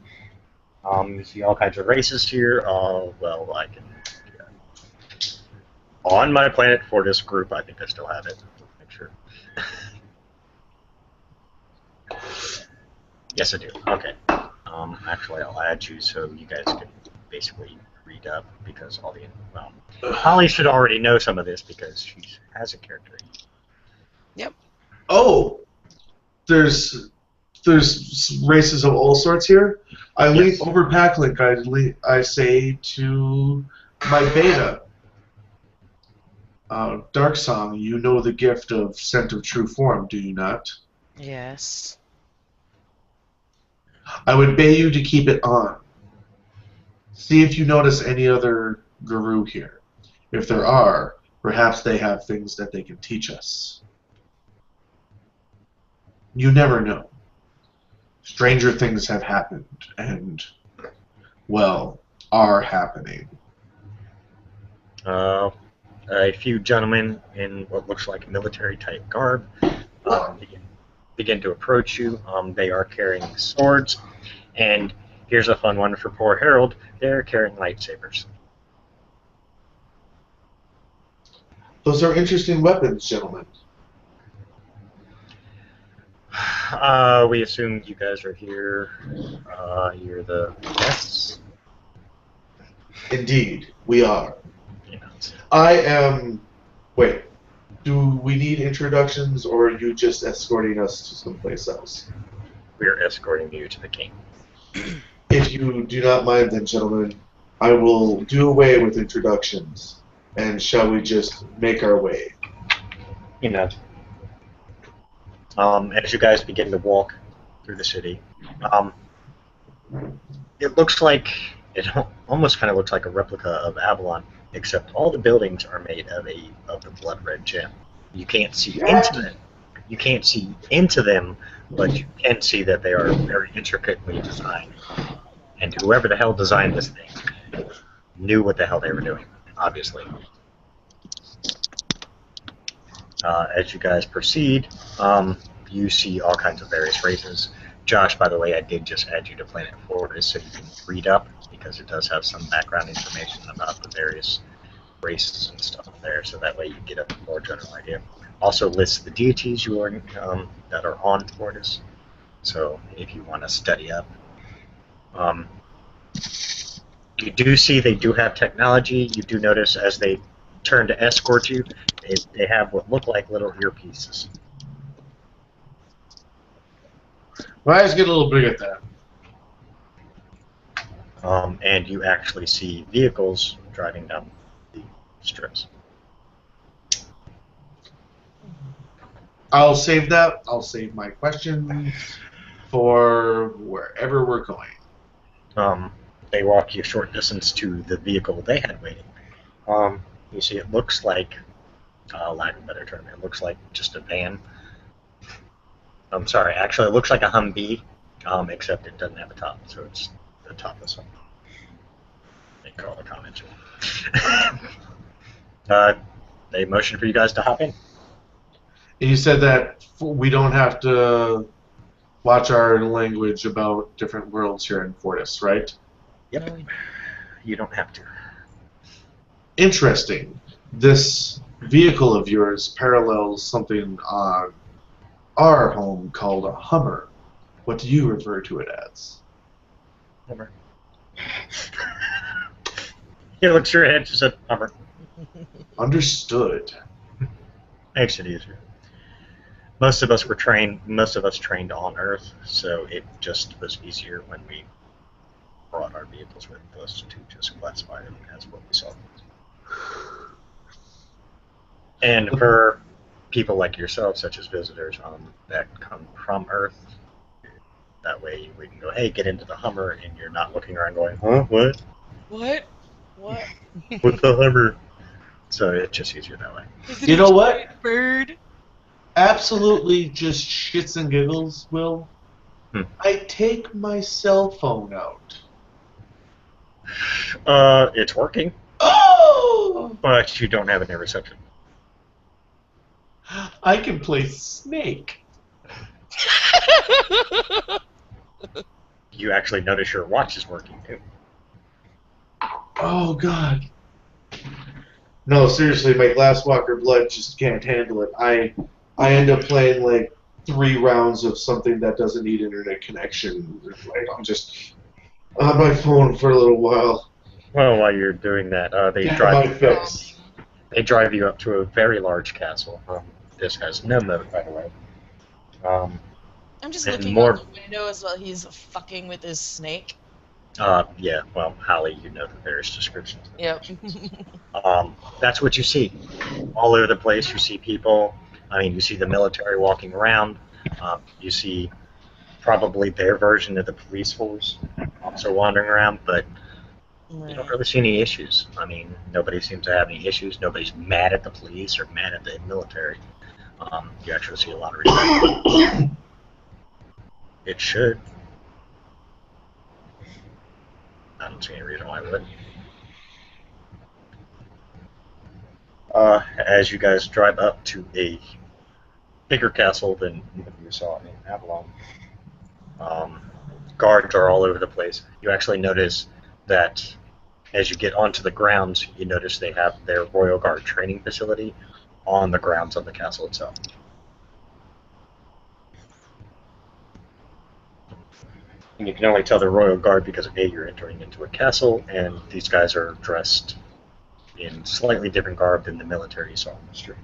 You see all kinds of races here. Well, I can... On my Planet Fortis group, I think I still have it. Make sure. Yes, I do. Okay. Actually, I'll add you so you guys can basically read up because all the... Holly should already know some of this because she has a character. Yep. Oh! There's races of all sorts here. I leap over Packlink. I say to my beta, Dark Song, you know the gift of scent of true form, do you not? Yes. I would beg you to keep it on. See if you notice any other guru here. If there are, perhaps they have things that they can teach us. You never know. Stranger things have happened, and, well, are happening. A few gentlemen in what looks like military-type garb begin to approach you. They are carrying swords, and here's a fun one for poor Harold. They're carrying lightsabers. Those are interesting weapons, gentlemen. We assume you guys are here. You're the guests. Indeed, we are. You know, I am... Wait. Do we need introductions, or are you just escorting us to someplace else? we're escorting you to the king. If you do not mind, then, gentlemen, I will do away with introductions. And shall we just make our way? You know. As you guys begin to walk through the city, it looks like it almost kind of looks like a replica of Avalon, except all the buildings are made of the blood red gem. You can't see into them. You can't see into them, but you can see that they are very intricately designed. And whoever the hell designed this thing knew what the hell they were doing, obviously. As you guys proceed, you see all kinds of various races. Josh, by the way, I did just add you to Planet Fortis so you can read up, because it does have some background information about the various races and stuff there, so that way you get a more general idea. Also lists the deities you are, that are on Fortis, so if you want to study up. You do see they do have technology. You do notice as they turn to escort you, they have what look like little earpieces. My eyes get a little big at that. And you actually see vehicles driving down the strips. I'll save that. I'll save my question for wherever we're going. They walk you a short distance to the vehicle they had waiting. You see it looks like, lack of a better term, it looks like just a van. I'm sorry, actually it looks like a Humvee, except it doesn't have a top, so it's the topless one. They call the comment. They motion for you guys to hop in. And you said that we don't have to watch our language about different worlds here in Fortis, right? Yep. No. You don't have to. Interesting. This vehicle of yours parallels something on our home called a Hummer. What do you refer to it as? Hummer. He looks your head, just said Hummer. Understood. Makes it easier. Most of us trained on Earth, so it just was easier when we brought our vehicles with us to just classify them as what we saw. And for people like yourself, such as visitors, that come from Earth. That way we can go, hey, get into the Hummer, and you're not looking around going, huh, what? What? What? What's the Hummer? So it's just easier that way. Is it You a know what? giant bird? Absolutely just shits and giggles, Will. I take my cell phone out. It's working, Oh! but you don't have any reception. I can play Snake. You actually notice your watch is working too. Oh, God. No, seriously, my Glasswalker blood just can't handle it. I end up playing like 3 rounds of something that doesn't need internet connection. Like, I'm just on my phone for a little while. Well, while you're doing that, Get my fix. they drive you up to a very large castle. This has no moat, by the way. I'm just And looking more- out the window as well. He's fucking with his snake. Yeah, well, Holly, you know the various descriptions. Yep. That's what you see. All over the place, you see people. I mean, you see the military walking around. You see probably their version of the police force also wandering around, but you don't really see any issues. I mean, nobody seems to have any issues. Nobody's mad at the police or mad at the military. You actually see a lot of respect. It should. I don't see any reason why it wouldn't. As you guys drive up to a bigger castle than you saw in Avalon, guards are all over the place. You actually notice that as you get onto the grounds, you notice they have their Royal Guard training facility on the grounds of the castle itself. And you can only tell they're Royal Guard because, A, you're entering into a castle, and these guys are dressed in slightly different garb than the military you saw on the street.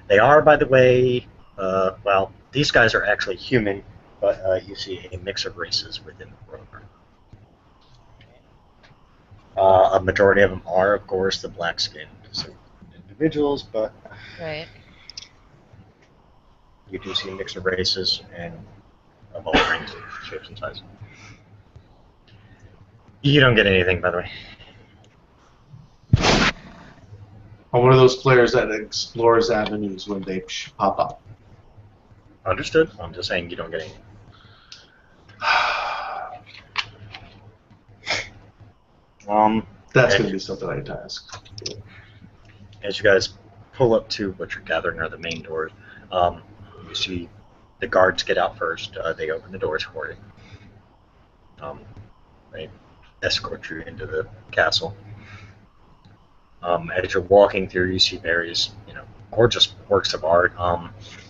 They are, by the way, well, these guys are actually human, but you see a mix of races within the Royal Guard. A majority of them are, of course, the black-skinned individuals, but Right. you do see a mix of races and of all ranges, shapes, and sizes. You don't get anything, by the way. I'm one of those players that explores avenues when they pop up. Understood? I'm just saying you don't get anything. That's going to be something I task. As you guys pull up to what you're gathering are the main doors, you see the guards get out first. They open the doors for you. They escort you into the castle. As you're walking through, you see various, gorgeous works of art.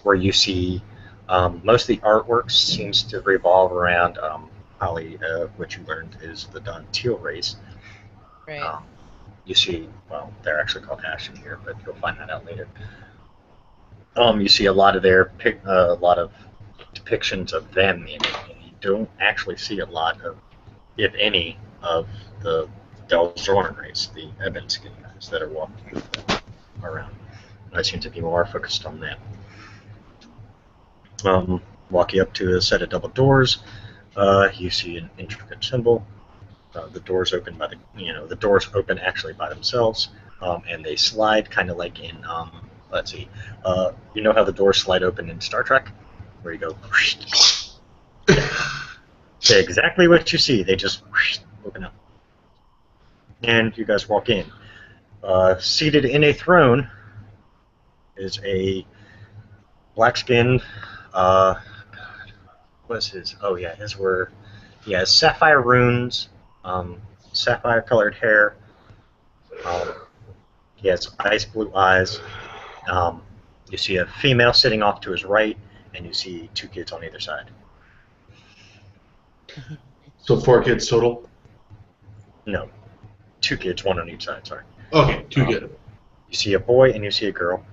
Where you see most of the artwork seems to revolve around Holly. What you learned is the Dantil race. Right. You see, well, they're actually called Ashen here, but you'll find that out later. You see a lot of a lot of depictions of them in it, and you don't actually see a lot of, if any, of the Del Zorn race, the Ebon skin guys that are walking around. I seem to be more focused on them. Walk you up to a set of double doors. You see an intricate symbol. The doors open the doors open actually by themselves, and they slide kind of like in. Let's see. You know how the doors slide open in Star Trek, where you go. Exactly what you see. They just open up, and you guys walk in. Seated in a throne is a black-skinned. What's his? Oh yeah, he has sapphire runes. Sapphire-colored hair. He has ice blue eyes. You see a female sitting off to his right, and you see 2 kids on either side. So 4 kids total? No, 2 kids, 1 on each side. Sorry. Okay, 2 good. You see a boy and you see a girl.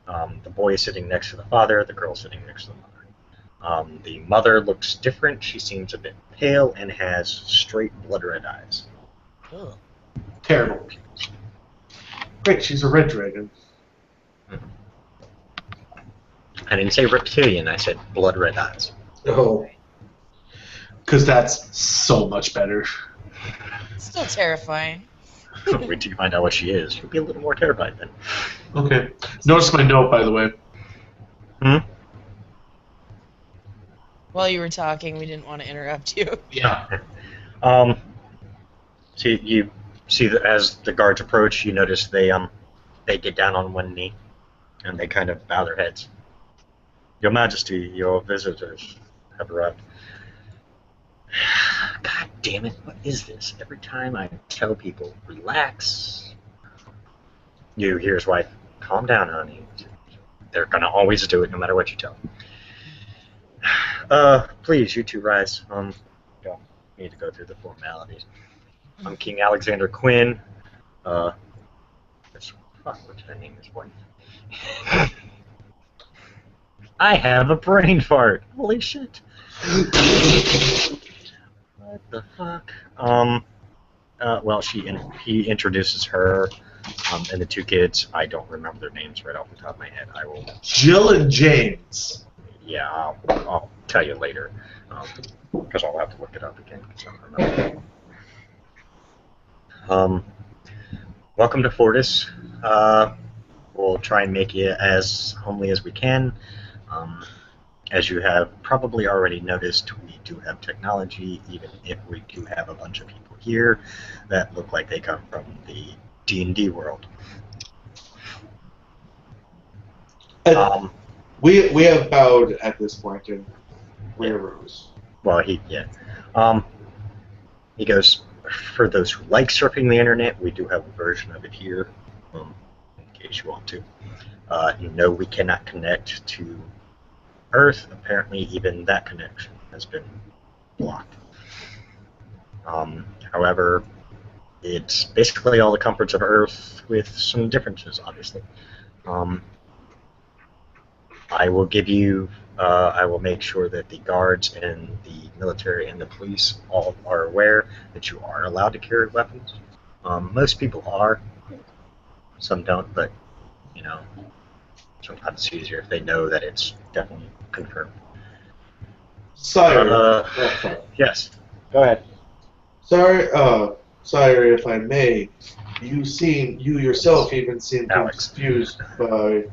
The boy is sitting next to the father. The girl is sitting next to the mother. The mother looks different. She seems a bit pale and has straight blood red eyes. Ugh. Terrible. Great, she's a red dragon. I didn't say reptilian. I said blood red eyes. Oh. Because that's so much better. Still terrifying. Wait till you find out what she is. You'll be a little more terrified then. Okay. Notice my note, by the way. While you were talking, we didn't want to interrupt you. Yeah. So you see that as the guards approach, you notice they get down on one knee, and they kind of bow their heads. Your Majesty, your visitors have arrived. God damn it! What is this? Every time I tell people, relax. You hear his wife, calm down, honey. They're gonna always do it, no matter what you tell them. Please, you two rise. You need to go through the formalities. I'm King Alexander Quinn. What's her name? His wife. I have a brain fart. Holy shit. What the fuck? Well, he introduces her, and the two kids. I don't remember their names right off the top of my head. I will. Jill and James. Yeah, I'll tell you later, because I'll have to look it up again. 'Cause I don't remember. Welcome to Fortis. We'll try and make it as homely as we can. As you have probably already noticed, we do have technology, even if we do have a bunch of people here that look like they come from the D&D world. We have bowed at this point and we arose. Well, he goes, for those who like surfing the internet, we do have a version of it here, in case you want to. No, we cannot connect to Earth. Apparently, even that connection has been blocked. However, it's basically all the comforts of Earth with some differences, obviously. I will give you, I will make sure that the guards and the military and the police all are aware that you are allowed to carry weapons. Most people are, some don't, but, you know, sometimes it's easier if they know that it's definitely confirmed. Sire. Yes, go ahead. Sire, if I may, you yourself even seem Alex. confused by,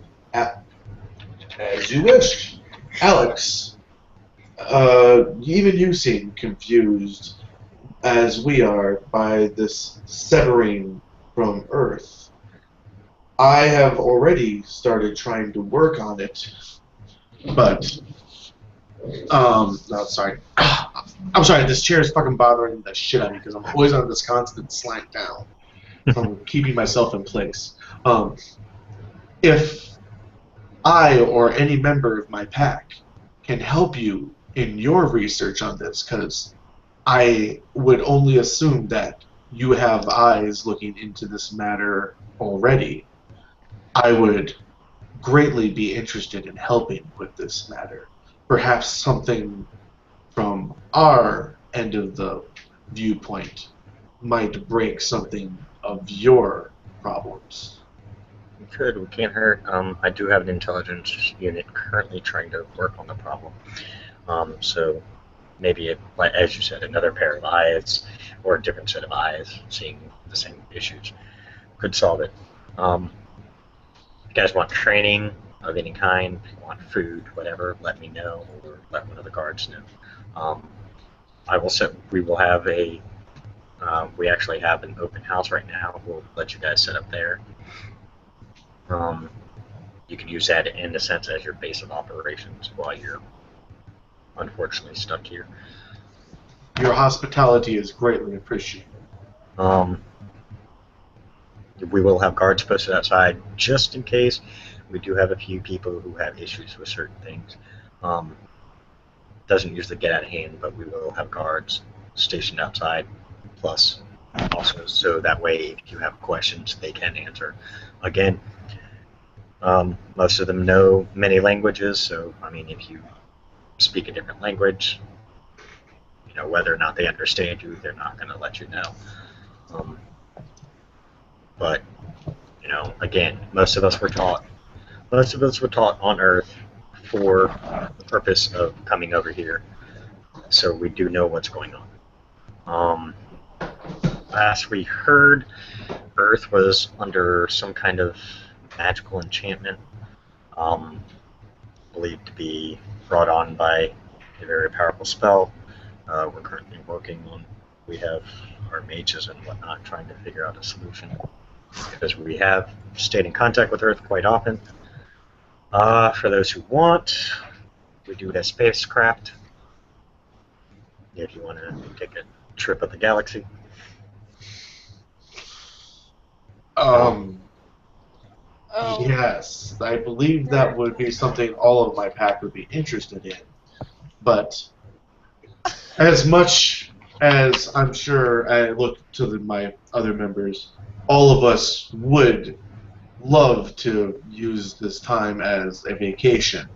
as you wish, Alex. Even you seem confused, as we are, by this severing from Earth. I have already started trying to work on it, but no, sorry. I'm sorry, this chair is fucking bothering the shit out of me because I'm always on this constant slant down from keeping myself in place. If I or any member of my pack can help you in your research on this, because I would only assume that you have eyes looking into this matter already, I would greatly be interested in helping with this matter. Perhaps something from our end of the viewpoint might break something of your problems. We could, we can't hurt. I do have an intelligence unit currently trying to work on the problem. So maybe, like as you said, another pair of eyes or a different set of eyes seeing the same issues could solve it. If you guys want training of any kind, if you want food, whatever, let me know, or let one of the guards know. We will have a, we actually have an open house right now. We'll let you guys set up there. You can use that in a sense as your base of operations while you're unfortunately stuck here. Your hospitality is greatly appreciated. We will have guards posted outside just in case. We do have a few people who have issues with certain things. Doesn't usually get out of hand, but we will have guards stationed outside, plus also so that way if you have questions they can answer. Again, most of them know many languages, so I mean if you speak a different language, you know, whether or not they understand you, they're not going to let you know. But, you again, most of us were taught on Earth for the purpose of coming over here, so we do know what's going on. Last we heard, Earth was under some kind of magical enchantment, believed to be brought on by a very powerful spell. We're currently working on. We have our mages and whatnot trying to figure out a solution, because we have stayed in contact with Earth quite often. For those who want, we do it as spacecraft. If you want to take a trip of the galaxy. Oh. Yes, I believe that would be something all of my pack would be interested in. But as much as I'm sure I look to my other members, all of us would love to use this time as a vacation.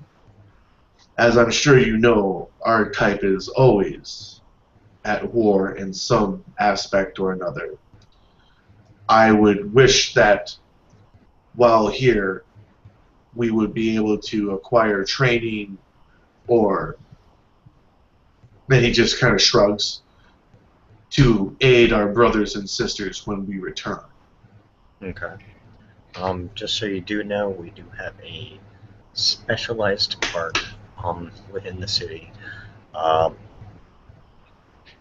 As I'm sure you know, our type is always at war in some aspect or another. I would wish that while here we would be able to acquire training, or then he just kind of shrugs, to aid our brothers and sisters when we return. Okay. Just so you do know, we do have a specialized part within the city.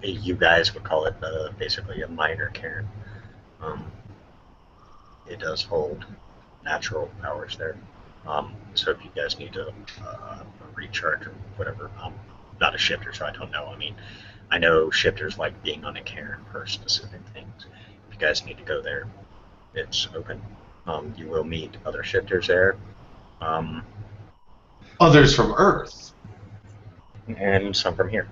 You guys would call it basically a minor cairn. It does hold natural powers there. So if you guys need a recharge or whatever, I'm not a shifter, so I don't know. I mean, I know shifters like being on a cairn for specific things. If you guys need to go there, it's open. You will meet other shifters there. Others from Earth. And some from here.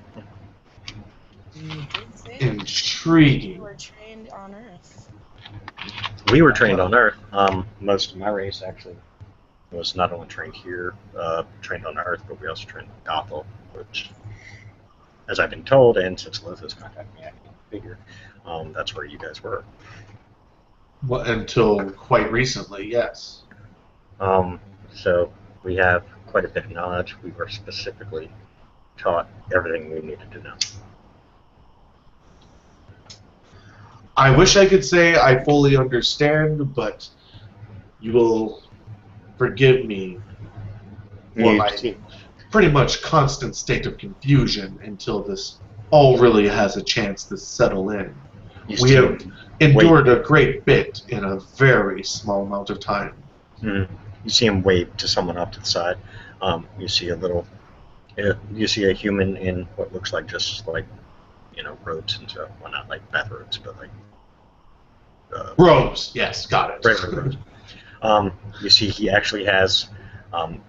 Intriguing. We're trained on Earth. We were trained on Earth. Most of my race actually was not only trained here, trained on Earth, but we also trained on Gothel, which, as I've been told, and since Lotha's contacted me, I can figure that's where you guys were. Well, until quite recently, yes. So we have quite a bit of knowledge. We were specifically taught everything we needed to know. I wish I could say I fully understand, but you will forgive me for my pretty much constant state of confusion until this all really has a chance to settle in. We have endured a great bit in a very small amount of time. You see him wave to someone off to the side. You see you see a human in what looks like just like, robes and stuff. Well, not like bathrobes, but like robes. Yes, got it. Regular robes. You see he actually has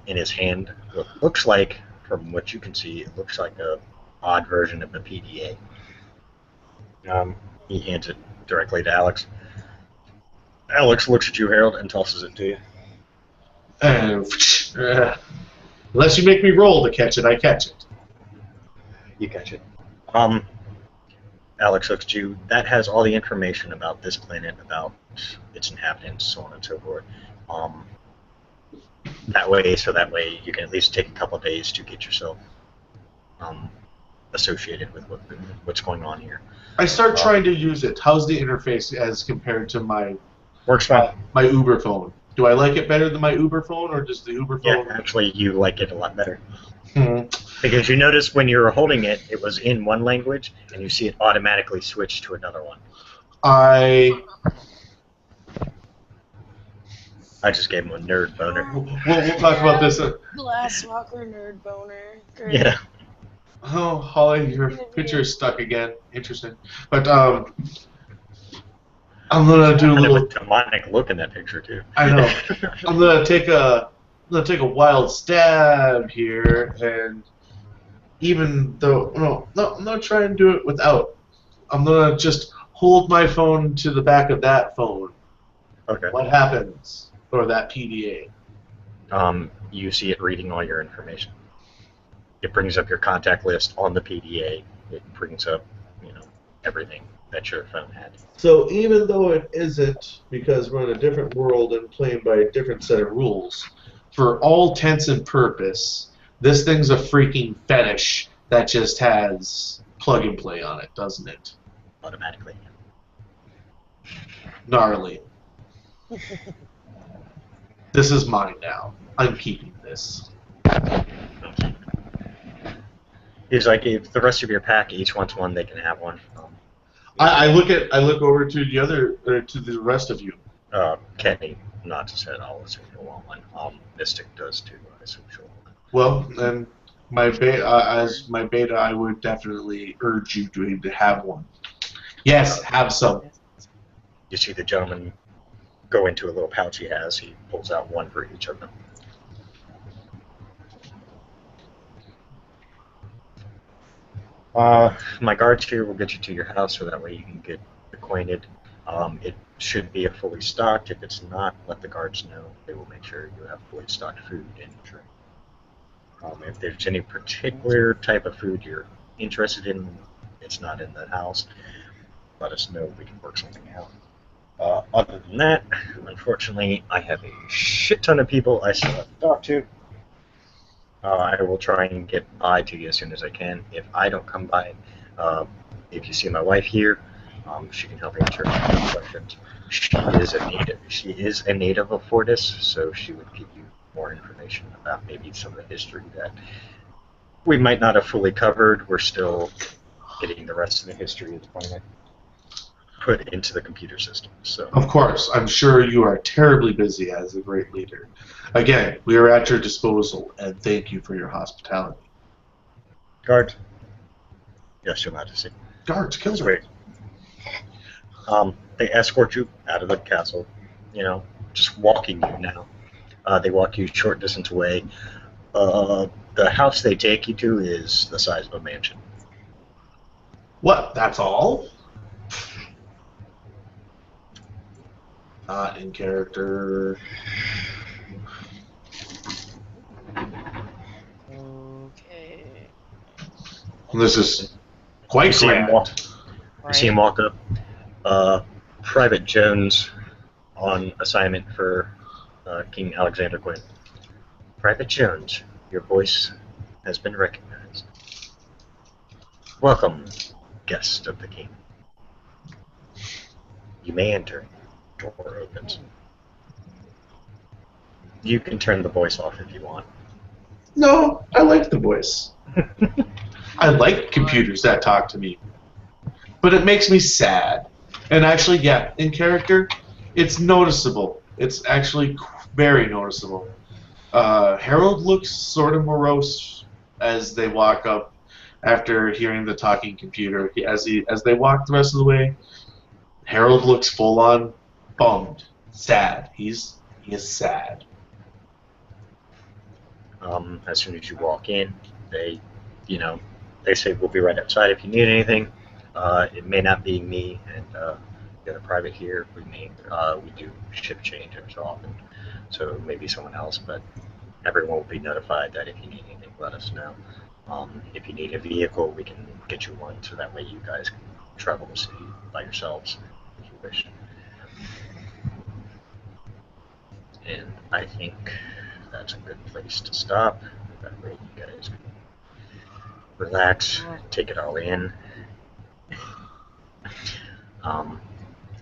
in his hand what looks like, from what you can see, it looks like a odd version of a PDA. He hands it directly to Alex. Alex looks at you, Harold, and tosses it to you. Unless you make me roll to catch it, I catch it. You catch it. Alex looks at you. That has all the information about this planet, about its inhabitants, so on and so forth. That way you can at least take a couple of days to get yourself associated with what's going on here. I start trying to use it. How's the interface as compared to my works fine. My Uber phone? Do I like it better than my Uber phone, or does the Uber phone? Yeah, actually, you like it a lot better. Because you notice when you were holding it, it was in one language, and you see it automatically switch to another one. I just gave him a nerd boner. We'll talk about this. Glasswalker nerd boner. Great. Yeah. Oh, Holly, your picture is stuck again. Interesting. But I'm gonna do a little demonic look in that picture too. I know. I'm gonna take a wild stab here, and even though I'm not trying to do it without. I'm gonna just hold my phone to the back of that phone. Okay. What happens? Or that PDA? You see it reading all your information. It brings up your contact list on the PDA. It brings up, everything. that your phone had. So even though it isn't, because we're in a different world and playing by a different set of rules, for all intents and purpose, this thing's a freaking fetish that just has plug and play on it, doesn't it? Automatically. Gnarly. This is mine now. I'm keeping this. He's like, if the rest of your pack each wants one, they can have one. I look over to the other, or to the rest of you. Kenny nods his head. I'll assume you'll want one. Mystic does too. I assume she'll want one. Well, then, as my beta, I would definitely urge you to have one. Yes, have some. You see the gentleman go into a little pouch he has. He pulls out one for each of them. My guards here will get you to your house so that way you can get acquainted. It should be a fully stocked. If it's not, let the guards know. They will make sure you have fully stocked food and drink. If there's any particular type of food you're interested in, it's not in the house, let us know. We can work something out. Other than that, unfortunately, I have a shit ton of people I still have to talk to. I will try and get by to you as soon as I can. If I don't come by, if you see my wife here, she can help answer questions. She is a native of Fortis, so she would give you more information about maybe some of the history that we might not have fully covered. We're still getting the rest of the history of the planet put into the computer system. So, of course, I'm sure you are terribly busy as a great leader. Again, we are at your disposal, and thank you for your hospitality. Guard. Yes, Your Majesty. Guards, kill them. They escort you out of the castle, just walking you now. They walk you short distance away. The house they take you to is the size of a mansion. What? That's all? Not in character. Okay. This is quite grand. You see him walk up. Private Jones on assignment for King Alexander Quinn. Private Jones, your voice has been recognized. Welcome, guest of the king. You may enter. Door opens. You can turn the voice off if you want. No, I like the voice. I like computers that talk to me. But it makes me sad. And actually, yeah, in character, it's noticeable. It's actually very noticeable. Harold looks sort of morose as they walk up after hearing the talking computer. As they walk the rest of the way, Harold looks full on bummed, sad. He is sad. As soon as you walk in, they say we'll be right outside if you need anything. It may not be me and the other private here. We do ship change every so often, so maybe someone else. But everyone will be notified that if you need anything, let us know. If you need a vehicle, we can get you one, so that way you guys can travel the city by yourselves if you wish. And I think that's a good place to stop. That way you guys can relax, take it all in.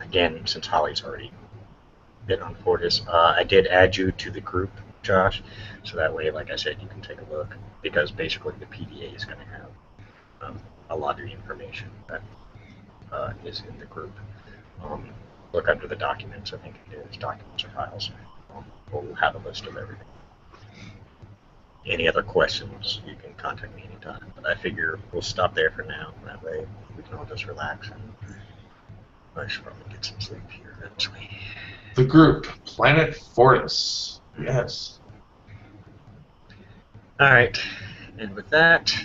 Again, since Holly's already been on Fortis, I did add you to the group, Josh, so that way, like I said, you can take a look, because basically the PDA is going to have a lot of the information that is in the group. Look under the documents, I think it is documents or files. We'll have a list of everything. Any other questions, you can contact me anytime. But I figure we'll stop there for now. That way we can all just relax, and I should probably get some sleep here eventually. The group, Planet Fortis. Yes. Alright, and with that,